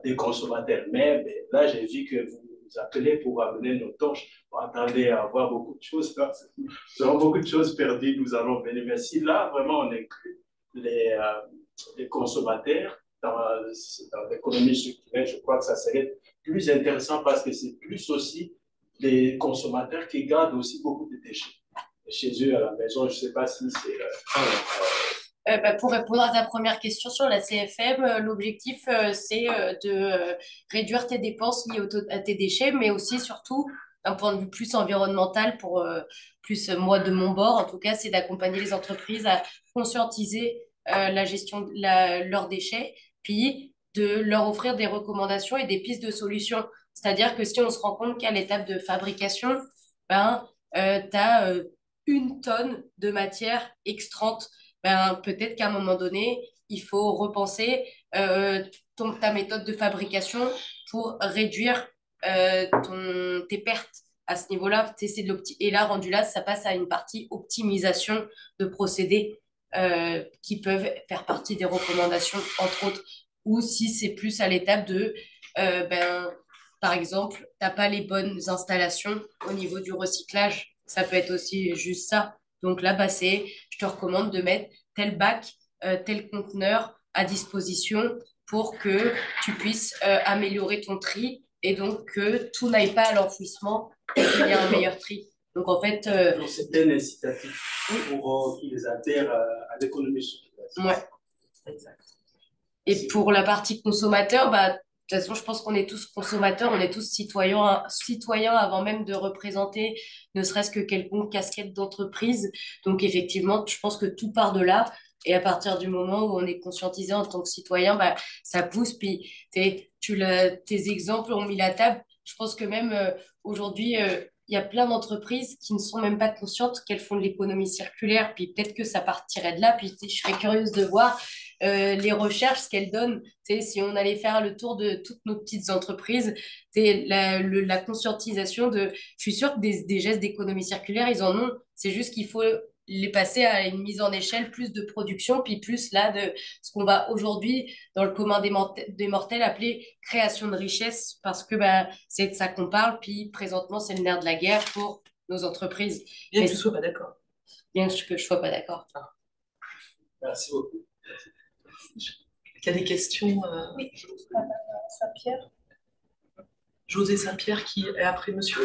des consommateurs? Mais là, j'ai vu que vous appelez pour amener nos torches. On attendait à avoir beaucoup de choses. Nous avons beaucoup de choses perdues, nous allons venir. Mais si là, vraiment, on inclut les consommateurs dans l'économie circulaire, je crois que ça serait plus intéressant parce que c'est plus aussi les consommateurs qui gardent aussi beaucoup de déchets chez eux à la maison. Je ne sais pas si c'est... Pour répondre à ta première question sur la CFM, l'objectif, c'est de réduire tes dépenses liées à tes déchets, mais aussi, surtout, d'un point de vue plus environnemental, pour plus moi de mon bord, en tout cas, c'est d'accompagner les entreprises à conscientiser la gestion de leurs déchets, puis de leur offrir des recommandations et des pistes de solutions. C'est-à-dire que si on se rend compte qu'à l'étape de fabrication, ben, tu as 1 tonne de matière extrante, ben, peut-être qu'à un moment donné, il faut repenser ta méthode de fabrication pour réduire tes pertes à ce niveau-là. Et là, rendu là, ça passe à une partie optimisation de procédés qui peuvent faire partie des recommandations, entre autres. Ou si c'est plus à l'étape de, par exemple, tu n'as pas les bonnes installations au niveau du recyclage. Ça peut être aussi juste ça. Donc là, je te recommande de mettre tel bac, tel conteneur à disposition pour que tu puisses améliorer ton tri et donc que tout n'aille pas à l'enfouissement et qu'il y ait un meilleur tri. Donc en fait... Donc c'est un incitatif pour qu'ils adhèrent à l'économie circulaire. Ouais, exact. Et pour la partie consommateur, de toute façon, je pense qu'on est tous consommateurs, on est tous citoyens avant même de représenter ne serait-ce que quelconque casquette d'entreprise. Donc, effectivement, je pense que tout part de là. Et à partir du moment où on est conscientisé en tant que citoyen, ça pousse. Puis, tes exemples ont mis la table. Je pense que même aujourd'hui, il y a plein d'entreprises qui ne sont même pas conscientes qu'elles font de l'économie circulaire. Puis peut-être que ça partirait de là. Puis je serais curieuse de voir les recherches, ce qu'elles donnent. Si on allait faire le tour de toutes nos petites entreprises, la conscientisation de... Je suis sûre que des gestes d'économie circulaire, ils en ont. C'est juste qu'il faut les passer à une mise en échelle, plus de production, puis plus là de ce qu'on va aujourd'hui, dans le commun des mortels, appeler création de richesse, parce que bah, c'est de ça qu'on parle, puis présentement, c'est le nerf de la guerre pour nos entreprises. Bien Mais que tu ne sois pas d'accord. bien que je ne sois pas d'accord. Merci beaucoup. Il y a des questions. Oui, Saint-Pierre. José Saint-Pierre qui est après monsieur.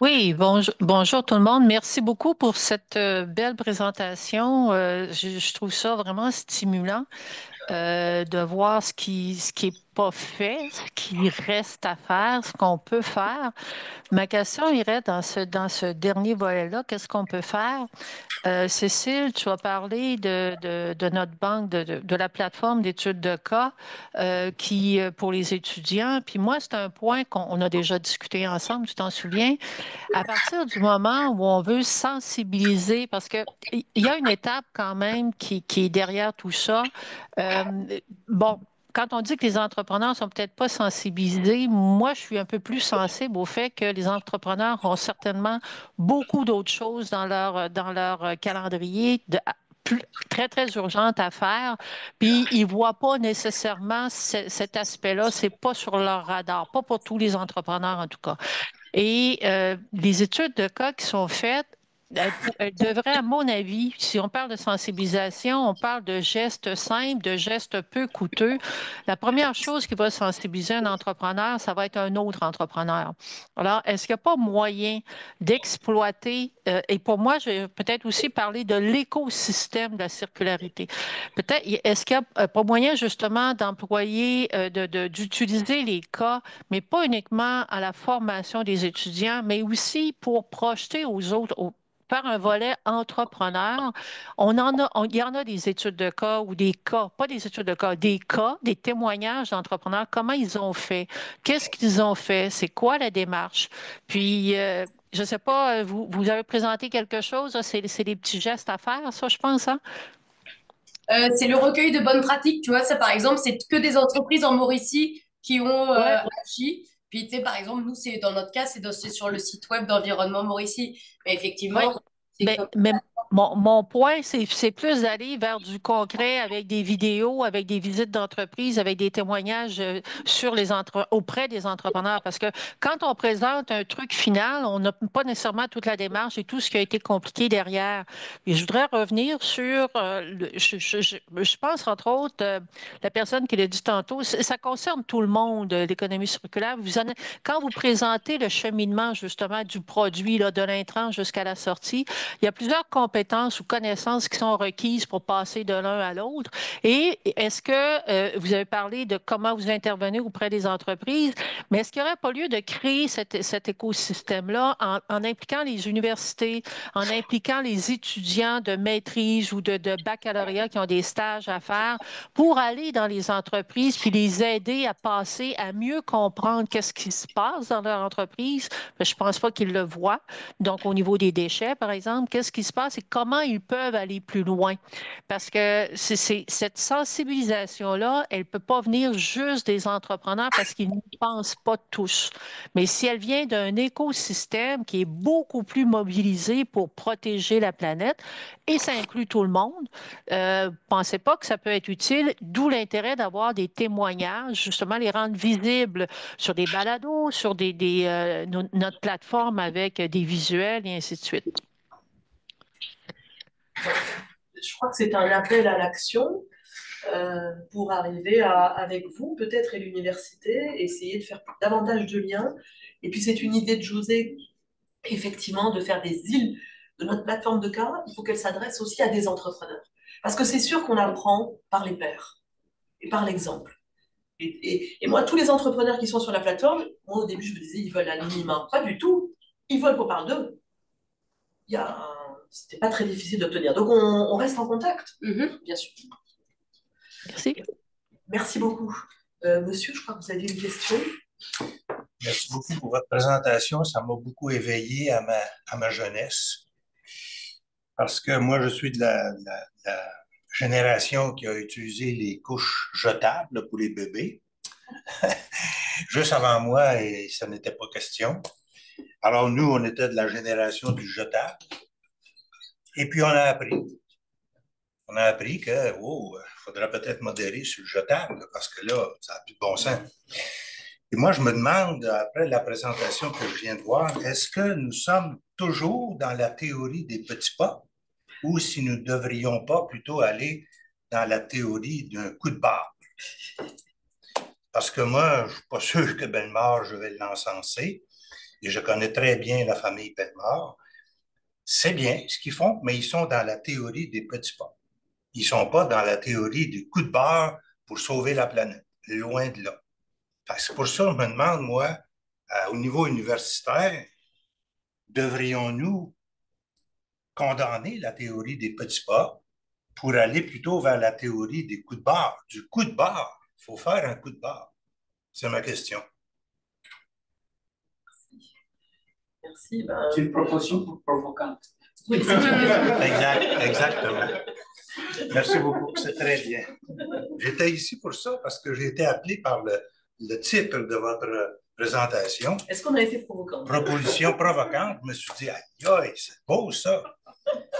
Oui, bonjour tout le monde. Merci beaucoup pour cette belle présentation. Je trouve ça vraiment stimulant de voir ce qui est pas fait, ce qui reste à faire, ce qu'on peut faire. Ma question irait dans ce dernier volet-là. Qu'est-ce qu'on peut faire? Cécile, tu as parlé de notre banque, de la plateforme d'études de cas pour les étudiants. Puis moi, c'est un point qu'on a déjà discuté ensemble, tu t'en souviens? À partir du moment où on veut sensibiliser, parce qu'il y a une étape quand même qui est derrière tout ça. Euh, bon, quand on dit que les entrepreneurs sont peut-être pas sensibilisés, moi, je suis un peu plus sensible au fait que les entrepreneurs ont certainement beaucoup d'autres choses dans leur calendrier très, très urgentes à faire. Puis, ils ne voient pas nécessairement cet aspect-là. C'est pas sur leur radar, pas pour tous les entrepreneurs en tout cas. Et les études de cas qui sont faites, elles devraient, à mon avis, si on parle de sensibilisation, on parle de gestes simples, de gestes peu coûteux. La première chose qui va sensibiliser un entrepreneur, ça va être un autre entrepreneur. Alors, est-ce qu'il n'y a pas moyen d'exploiter, et pour moi, je vais peut-être aussi parler de l'écosystème de la circularité. Peut-être, est-ce qu'il n'y a pas moyen justement d'employer, d'utiliser les cas mais pas uniquement à la formation des étudiants, mais aussi pour projeter aux autres, faire un volet entrepreneur. Il y en a des études de cas ou des cas, pas des études de cas, des témoignages d'entrepreneurs, comment ils ont fait, qu'est-ce qu'ils ont fait, c'est quoi la démarche. Puis, je ne sais pas, vous avez présenté quelque chose, c'est des petits gestes à faire, ça, je pense, hein? C'est le recueil de bonnes pratiques, tu vois. Ça, par exemple, c'est que des entreprises en Mauricie qui ont Ouais. agi. Puis, tu sais, par exemple, nous, c'est dans notre cas, c'est sur le site web d'Environnement Mauricie. Mais Oui. effectivement, c'est Ben, comme mais mon point, c'est plus d'aller vers du concret avec des vidéos, avec des visites d'entreprise, avec des témoignages auprès des entrepreneurs. Parce que quand on présente un truc final, on n'a pas nécessairement toute la démarche et tout ce qui a été compliqué derrière. Et je voudrais revenir sur, je pense entre autres, la personne qui l'a dit tantôt, ça concerne tout le monde, l'économie circulaire. Quand vous présentez le cheminement justement du produit, là, de l'intrant jusqu'à la sortie, il y a plusieurs compétences ou connaissances qui sont requises pour passer de l'un à l'autre. Et est-ce que vous avez parlé de comment vous intervenez auprès des entreprises, mais est-ce qu'il n'y aurait pas lieu de créer cet écosystème-là en impliquant les universités, en impliquant les étudiants de maîtrise ou de baccalauréat qui ont des stages à faire pour aller dans les entreprises puis les aider à passer, à mieux comprendre qu'est-ce qui se passe dans leur entreprise? Je ne pense pas qu'ils le voient. Donc, au niveau des déchets, par exemple, qu'est-ce qui se passe et comment ils peuvent aller plus loin? Parce que cette sensibilisation-là, elle ne peut pas venir juste des entrepreneurs parce qu'ils n'y pensent pas tous. Mais si elle vient d'un écosystème qui est beaucoup plus mobilisé pour protéger la planète, et ça inclut tout le monde, pensez pas que ça peut être utile, d'où l'intérêt d'avoir des témoignages, justement les rendre visibles sur des balados, sur notre plateforme avec des visuels et ainsi de suite. Je crois que c'est un appel à l'action pour arriver avec vous, peut-être, et l'université, essayer de faire davantage de liens. Et puis, c'est une idée de José, effectivement, de faire des îles de notre plateforme de cas. Il faut qu'elle s'adresse aussi à des entrepreneurs. Parce que c'est sûr qu'on apprend par les pairs et par l'exemple. Et moi, tous les entrepreneurs qui sont sur la plateforme, moi, au début, je me disais, ils veulent un minimum. Pas du tout. Ils veulent qu'on parle d'eux. C'était pas très difficile d'obtenir. Donc, on reste en contact, bien sûr. Merci. Merci beaucoup. Monsieur, je crois que vous avez une question. Merci beaucoup pour votre présentation. Ça m'a beaucoup éveillé à ma jeunesse. Parce que moi, je suis de la génération qui a utilisé les couches jetables pour les bébés. Juste avant moi, et ça n'était pas question. Alors, nous, on était de la génération du jetable. Et puis, on a appris. On a appris que, faudrait peut-être modérer sur le jetable, parce que là, ça n'a plus de bon sens. Et moi, je me demande, après la présentation que je viens de voir, est-ce que nous sommes toujours dans la théorie des petits pas ou si nous ne devrions pas plutôt aller dans la théorie d'un coup de barre? Parce que moi, je ne suis pas sûr que Bellemare, je vais l'encenser, et je connais très bien la famille Bellemare. C'est bien ce qu'ils font, mais ils sont dans la théorie des petits pas. Ils ne sont pas dans la théorie du coup de barre pour sauver la planète. Loin de là. C'est pour ça que je me demande, moi, au niveau universitaire, devrions-nous condamner la théorie des petits pas pour aller plutôt vers la théorie des coups de barre? Du coup de barre, il faut faire un coup de barre. C'est ma question. Merci. C'est une proposition provocante. Oui, Exactement. Merci beaucoup, c'est très bien. J'étais ici pour ça parce que j'ai été appelé par le titre de votre présentation. Est-ce qu'on a été provocant? Proposition provocante. Je me suis dit, aïe, c'est beau ça.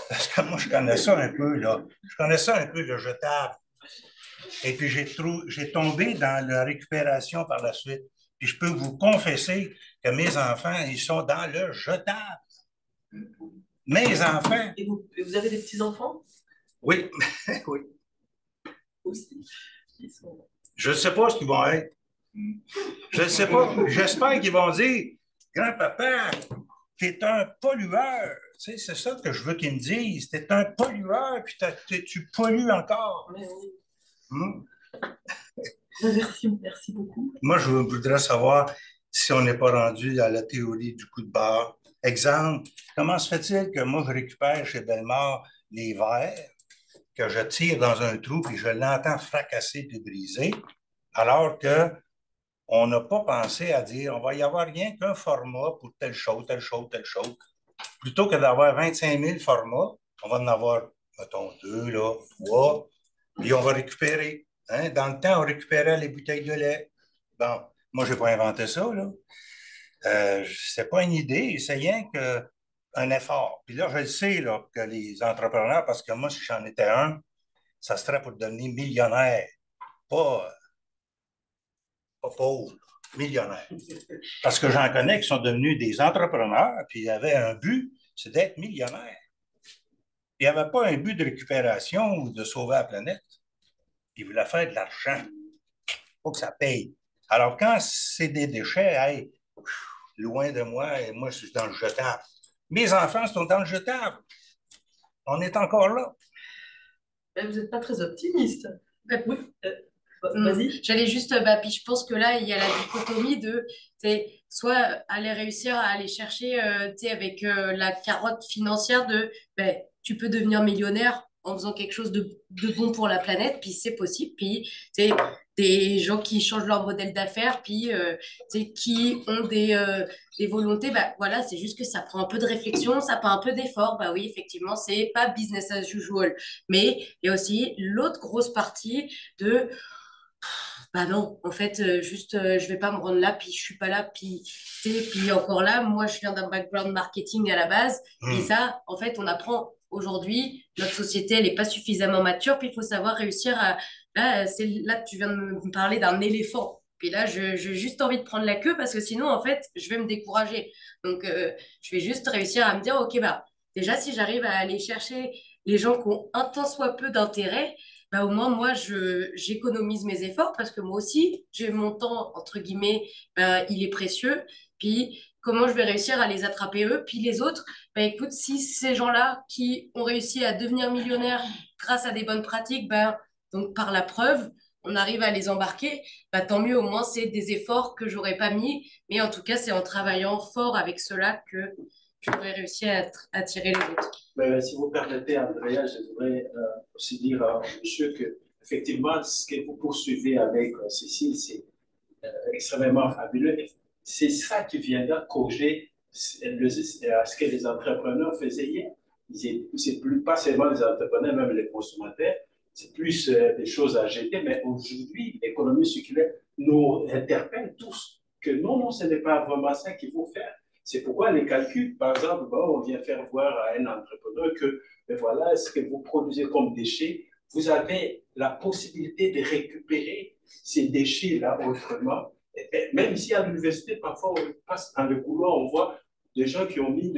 Parce que moi, je connais ça un peu, là. Je connais ça un peu, le jetable. Et puis, j'ai tombé dans la récupération par la suite. Puis, je peux vous confesser que mes enfants, ils sont dans le jetable. Mes enfants. Et vous avez des petits-enfants? Oui, oui. Aussi. Je ne sais pas ce qu'ils vont être. Je ne sais pas. J'espère qu'ils vont dire, grand-papa, t'es un pollueur. Tu sais, c'est ça que je veux qu'ils me disent. T'es un pollueur, puis tu pollues encore. Mais oui. Hmm? Merci beaucoup. Moi, je voudrais savoir si on n'est pas rendu à la théorie du coup de barre. Exemple, comment se fait-il que moi, je récupère chez Bellemare les verres, que je tire dans un trou, puis je l'entends fracasser puis briser, alors qu'on n'a pas pensé à dire, on va y avoir rien qu'un format pour telle chose, telle chose, telle chose. Plutôt que d'avoir 25 000 formats, on va en avoir, mettons, 2, là, 3, puis on va récupérer. Hein? Dans le temps, on récupérait les bouteilles de lait. Bon, moi, je n'ai pas inventé ça, là. C'est pas une idée, c'est rien qu'un effort. Puis là, je le sais là, que les entrepreneurs, parce que moi, si j'en étais un, ça serait pour devenir millionnaire, pas pauvre, millionnaire. Parce que j'en connais qui sont devenus des entrepreneurs, puis ils avaient un but, c'est d'être millionnaire. Il n'y avait pas un but de récupération ou de sauver la planète. Ils voulaient faire de l'argent. Il faut que ça paye. Alors, quand c'est des déchets, hey, loin de moi, et moi, je suis dans le jetable. Mes enfants sont dans le jetable. On est encore là. Mais vous n'êtes pas très optimiste. Oui. Vas-y. J'allais juste, puis je pense que là, il y a la dichotomie de, soit aller réussir à aller chercher, avec la carotte financière de, tu peux devenir millionnaire en faisant quelque chose de bon pour la planète, puis c'est possible. Puis, des gens qui changent leur modèle d'affaires, puis qui ont des volontés, voilà, c'est juste que ça prend un peu de réflexion, ça prend un peu d'effort. Bah oui, effectivement, c'est pas business as usual. Mais il y a aussi l'autre grosse partie de non, en fait, juste, je vais pas me rendre là, puis je suis pas là, puis encore là, moi, je viens d'un background marketing à la base, et ça, en fait, on apprend aujourd'hui, notre société, elle est pas suffisamment mature, puis il faut savoir réussir à, là, tu viens de me parler d'un éléphant, puis là, j'ai juste envie de prendre la queue, parce que sinon, en fait, je vais me décourager. Donc, je vais juste réussir à me dire, ok, déjà, si j'arrive à aller chercher les gens qui ont un tant soit peu d'intérêt, au moins, moi, j'économise mes efforts parce que moi aussi, j'ai mon temps, entre guillemets, il est précieux. Puis, comment je vais réussir à les attraper eux? Puis les autres, écoute, si ces gens-là qui ont réussi à devenir millionnaires grâce à des bonnes pratiques, donc par la preuve, on arrive à les embarquer, tant mieux, au moins, c'est des efforts que j'aurais pas mis. Mais en tout cas, c'est en travaillant fort avec ceux-là que j'aurais réussi à attirer les autres. Mais si vous permettez, Andrea, je voudrais aussi dire à monsieur que effectivement, ce que vous poursuivez avec Cécile, c'est extrêmement fabuleux. C'est ça qui viendra corriger ce que les entrepreneurs faisaient hier. C'est plus pas seulement les entrepreneurs, même les consommateurs. C'est plus des choses à jeter. Mais aujourd'hui, l'économie circulaire nous interpelle tous que non, ce n'est pas vraiment ça qu'il faut faire. C'est pourquoi les calculs, par exemple, bon, on vient faire voir à un entrepreneur que, ben voilà, ce que vous produisez comme déchets, vous avez la possibilité de récupérer ces déchets-là autrement. Et même ici à l'université, parfois, on passe dans le couloir, on voit des gens qui ont mis,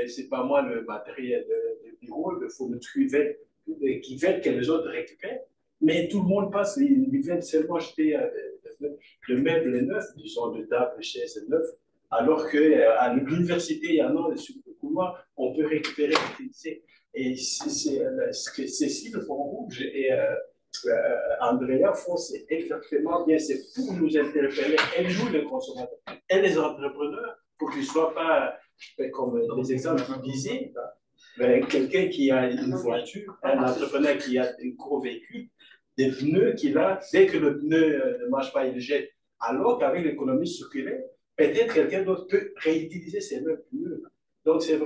c'est pas moi, le matériel de bureau, de fourniture, qui veulent que les autres récupèrent. Mais tout le monde passe, ils viennent seulement acheter le meuble neuf, disons, de table, de chaise neuf, alors qu'à l'université, il y en a sur le couloir, on peut récupérer, utiliser. Et ce que Cécile Font-Rouge et Andrea font, c'est exactement bien, c'est pour nous interpeller, et nous les consommateurs, et les entrepreneurs, pour qu'ils ne soient pas, comme les exemples que vous disiez, quelqu'un qui a une voiture, un entrepreneur qui a un gros véhicule, des pneus qu'il a, dès que le pneu ne marche pas, il le jette. Alors qu'avec l'économie circulaire, peut-être quelqu'un d'autre peut réutiliser ces mêmes pneus. Donc, c'est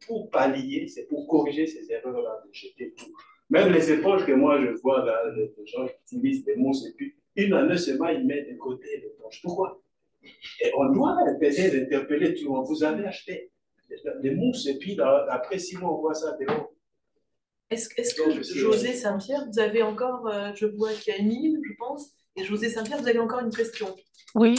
pour pallier, c'est pour corriger ces erreurs-là de jeter tout. Même les éponges que moi, je vois, là, les gens qui utilisent des mousses, et puis une année seulement, ils mettent de côté l'éponge. Pourquoi? Et on doit peut-être interpeller tout le monde. Vous avez acheté des mousses, et puis après 6 mois, on voit ça dehors. Est-ce que José Saint-Pierre, vous avez encore, je vois qu'il y a Émile, je pense, et José Saint-Pierre, vous avez encore une question? Oui.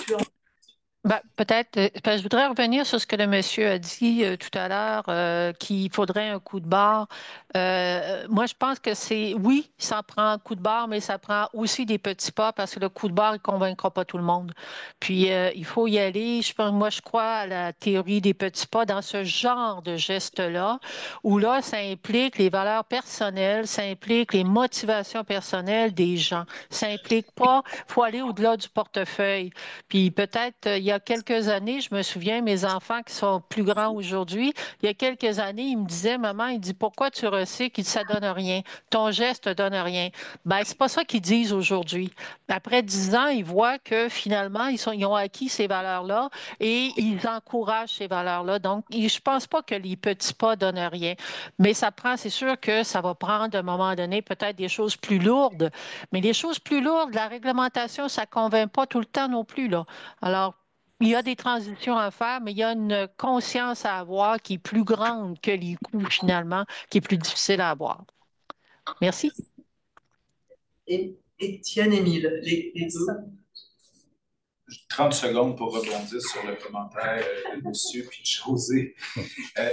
Peut-être, parce que je voudrais revenir sur ce que le monsieur a dit tout à l'heure, qu'il faudrait un coup de barre. Moi, je pense que oui, ça prend un coup de barre, mais ça prend aussi des petits pas parce que le coup de barre, il ne convaincra pas tout le monde. Puis, il faut y aller. Moi, je crois à la théorie des petits pas dans ce genre de geste-là, où là, ça implique les valeurs personnelles, ça implique les motivations personnelles des gens. Ça implique pas, il faut aller au-delà du portefeuille. Puis peut-être, il y a quelques années, je me souviens, mes enfants qui sont plus grands aujourd'hui, il y a quelques années, ils me disaient, maman, il dit, pourquoi tu recycles? Ça donne rien. Ton geste ne donne rien. Ben, c'est pas ça qu'ils disent aujourd'hui. Après 10 ans, ils voient que finalement, ils ont acquis ces valeurs-là et ils encouragent ces valeurs-là. Donc, je pense pas que les petits pas donnent rien. Mais c'est sûr que ça va prendre à un moment donné peut-être des choses plus lourdes. Mais les choses plus lourdes, la réglementation, ça ne convainc pas tout le temps non plus, là. Alors, il y a des transitions à faire, mais il y a une conscience à avoir qui est plus grande que les coûts, finalement, qui est plus difficile à avoir. Merci. Et Étienne, Émile, les deux. 30 secondes pour rebondir sur le commentaire de monsieur puis de José.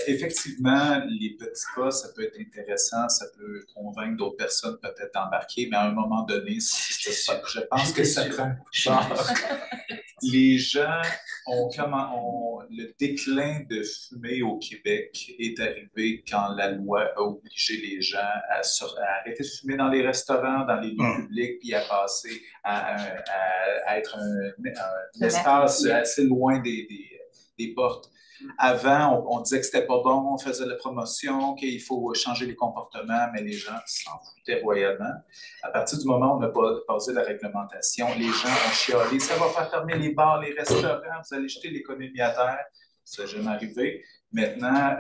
Effectivement, les petits pas, ça peut être intéressant, ça peut convaincre d'autres personnes peut-être d'embarquer, mais à un moment donné, je pense que ça prend. Les gens le déclin de fumer au Québec est arrivé quand la loi a obligé les gens à arrêter de fumer dans les restaurants, dans les lieux publics, puis à passer à être un espace assez loin des portes. Avant, on disait que c'était pas bon, on faisait la promotion, qu'il faut changer les comportements, mais les gens s'en foutaient royalement. À partir du moment où on a passé la réglementation, les gens ont chialé. Ça va faire fermer les bars, les restaurants, vous allez jeter l'économie à terre. Ça n'est jamais arrivé. Maintenant,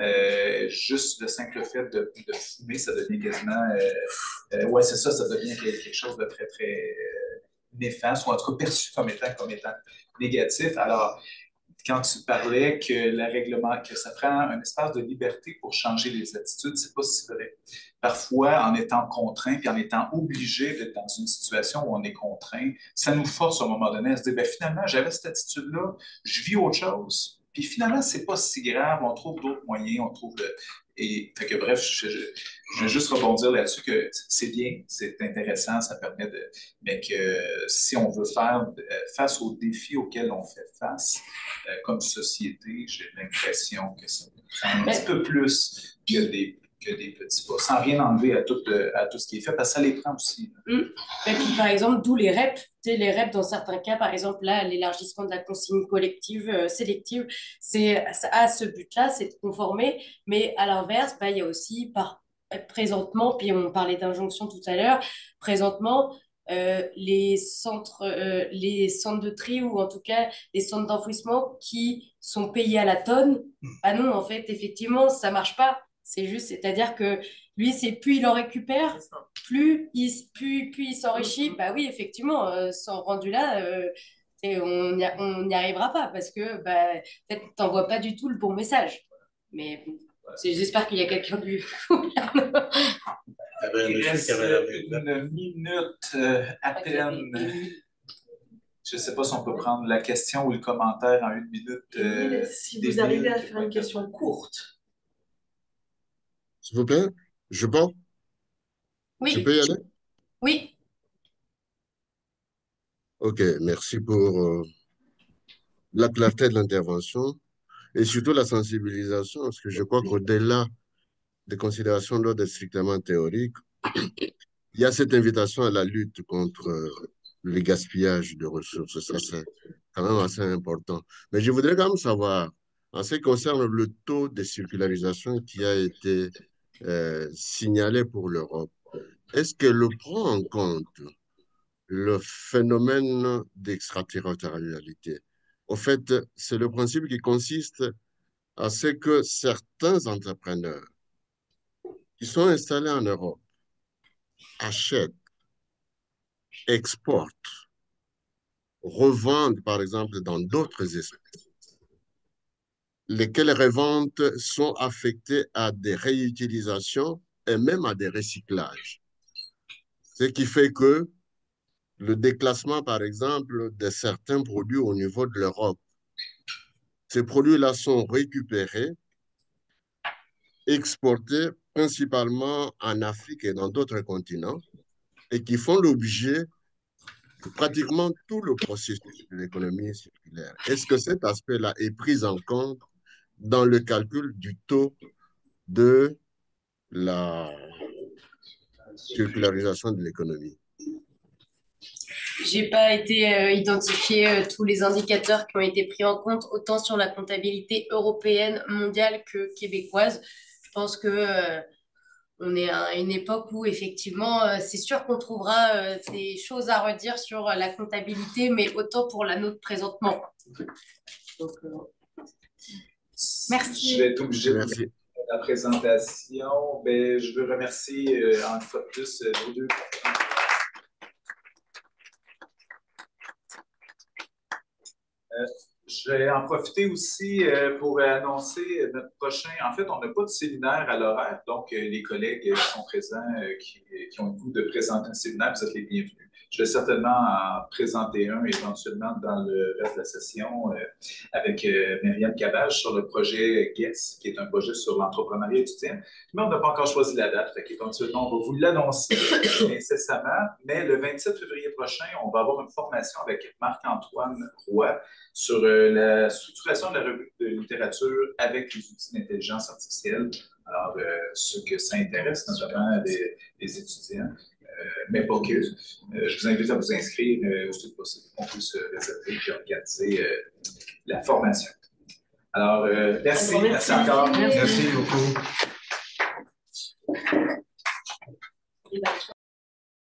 juste le simple fait de fumer, ça devient quasiment... ouais, c'est ça, ça devient quelque chose de très, très néfaste, ou en tout cas perçu comme étant négatif. Alors, quand tu parlais que ça prend un espace de liberté pour changer les attitudes, c'est pas si vrai. Parfois, en étant contraint puis en étant obligé d'être dans une situation où on est contraint, ça nous force à un moment donné à se dire, ben, finalement, j'avais cette attitude-là, je vis autre chose. Puis finalement, c'est pas si grave, on trouve d'autres moyens, on trouve Et fait que bref, je vais juste rebondir là-dessus que c'est bien, c'est intéressant, ça permet de. Mais que si on veut faire face aux défis auxquels on fait face comme société, j'ai l'impression que ça prend un petit peu plus que des petits pas, sans rien enlever à tout ce qui est fait, parce que ça les prend aussi. Et puis, par exemple, d'où les REP. Les REP, dans certains cas, par exemple, là, l'élargissement de la consigne collective, sélective, c'est à ce but-là, c'est de conformer. Mais à l'inverse, il y a aussi, présentement, puis on parlait d'injonction tout à l'heure, présentement, les centres de tri ou en tout cas les centres d'enfouissement qui sont payés à la tonne, ah non, en fait, effectivement, ça marche pas. C'est juste, c'est-à-dire que lui, c'est plus il en récupère, plus il s'enrichit. Bah oui, effectivement, son rendu là, On n'y arrivera pas parce que peut-être tu n'envoies pas du tout le bon message. Mais bon, j'espère qu'il y a quelqu'un du gouvernement. Il reste une minute à peine. Je ne sais pas si on peut prendre la question ou le commentaire en une minute. Si vous arrivez à faire une question courte. S'il vous plaît, je peux? Oui. Je peux y aller? Oui. OK, merci pour la clarté de l'intervention et surtout la sensibilisation, parce que je crois qu'au-delà des considérations d'ordre strictement théorique, il y a cette invitation à la lutte contre le gaspillage de ressources. Ça, c'est quand même assez important. Mais je voudrais quand même savoir, en ce qui concerne le taux de circularisation qui a été signalé pour l'Europe, est-ce qu'elle prend en compte le phénomène d'extraterritorialité? En fait, c'est le principe qui consiste à ce que certains entrepreneurs qui sont installés en Europe achètent, exportent, revendent, par exemple, dans d'autres espèces, lesquelles reventes sont affectées à des réutilisations et même à des recyclages. Ce qui fait que le déclassement, par exemple, de certains produits au niveau de l'Europe, ces produits-là sont récupérés, exportés principalement en Afrique et dans d'autres continents, et qui font l'objet de pratiquement tout le processus de l'économie circulaire. Est-ce que cet aspect-là est pris en compte dans le calcul du taux de la circularisation de l'économie? J'ai pas été identifier tous les indicateurs qui ont été pris en compte, autant sur la comptabilité européenne, mondiale que québécoise. Je pense que on est à une époque où effectivement, c'est sûr qu'on trouvera des choses à redire sur la comptabilité, mais autant pour la nôtre présentement. Donc, merci. Je vais être obligé de la présentation. Ben, je veux remercier une fois de plus nos deux. Je vais en profiter aussi pour annoncer notre prochain. En fait, on n'a pas de séminaire à l'horaire, donc les collègues qui sont présents, qui ont le goût de présenter un séminaire, vous êtes les bienvenus. Je vais certainement en présenter un éventuellement dans le reste de la session avec Myriam Cabage sur le projet GUESS, qui est un projet sur l'entrepreneuriat étudiant. Mais on n'a pas encore choisi la date, fait éventuellement, on va vous l'annoncer incessamment. Mais le 27 février prochain, on va avoir une formation avec Marc-Antoine Roy sur la structuration de la revue de littérature avec les outils d'intelligence artificielle. Alors, ceux que ça intéresse, notamment les étudiants, mais pas que. Je vous invite à vous inscrire aussi possible pour qu'on puisse réserver et organiser la formation. Alors, merci encore. Merci beaucoup.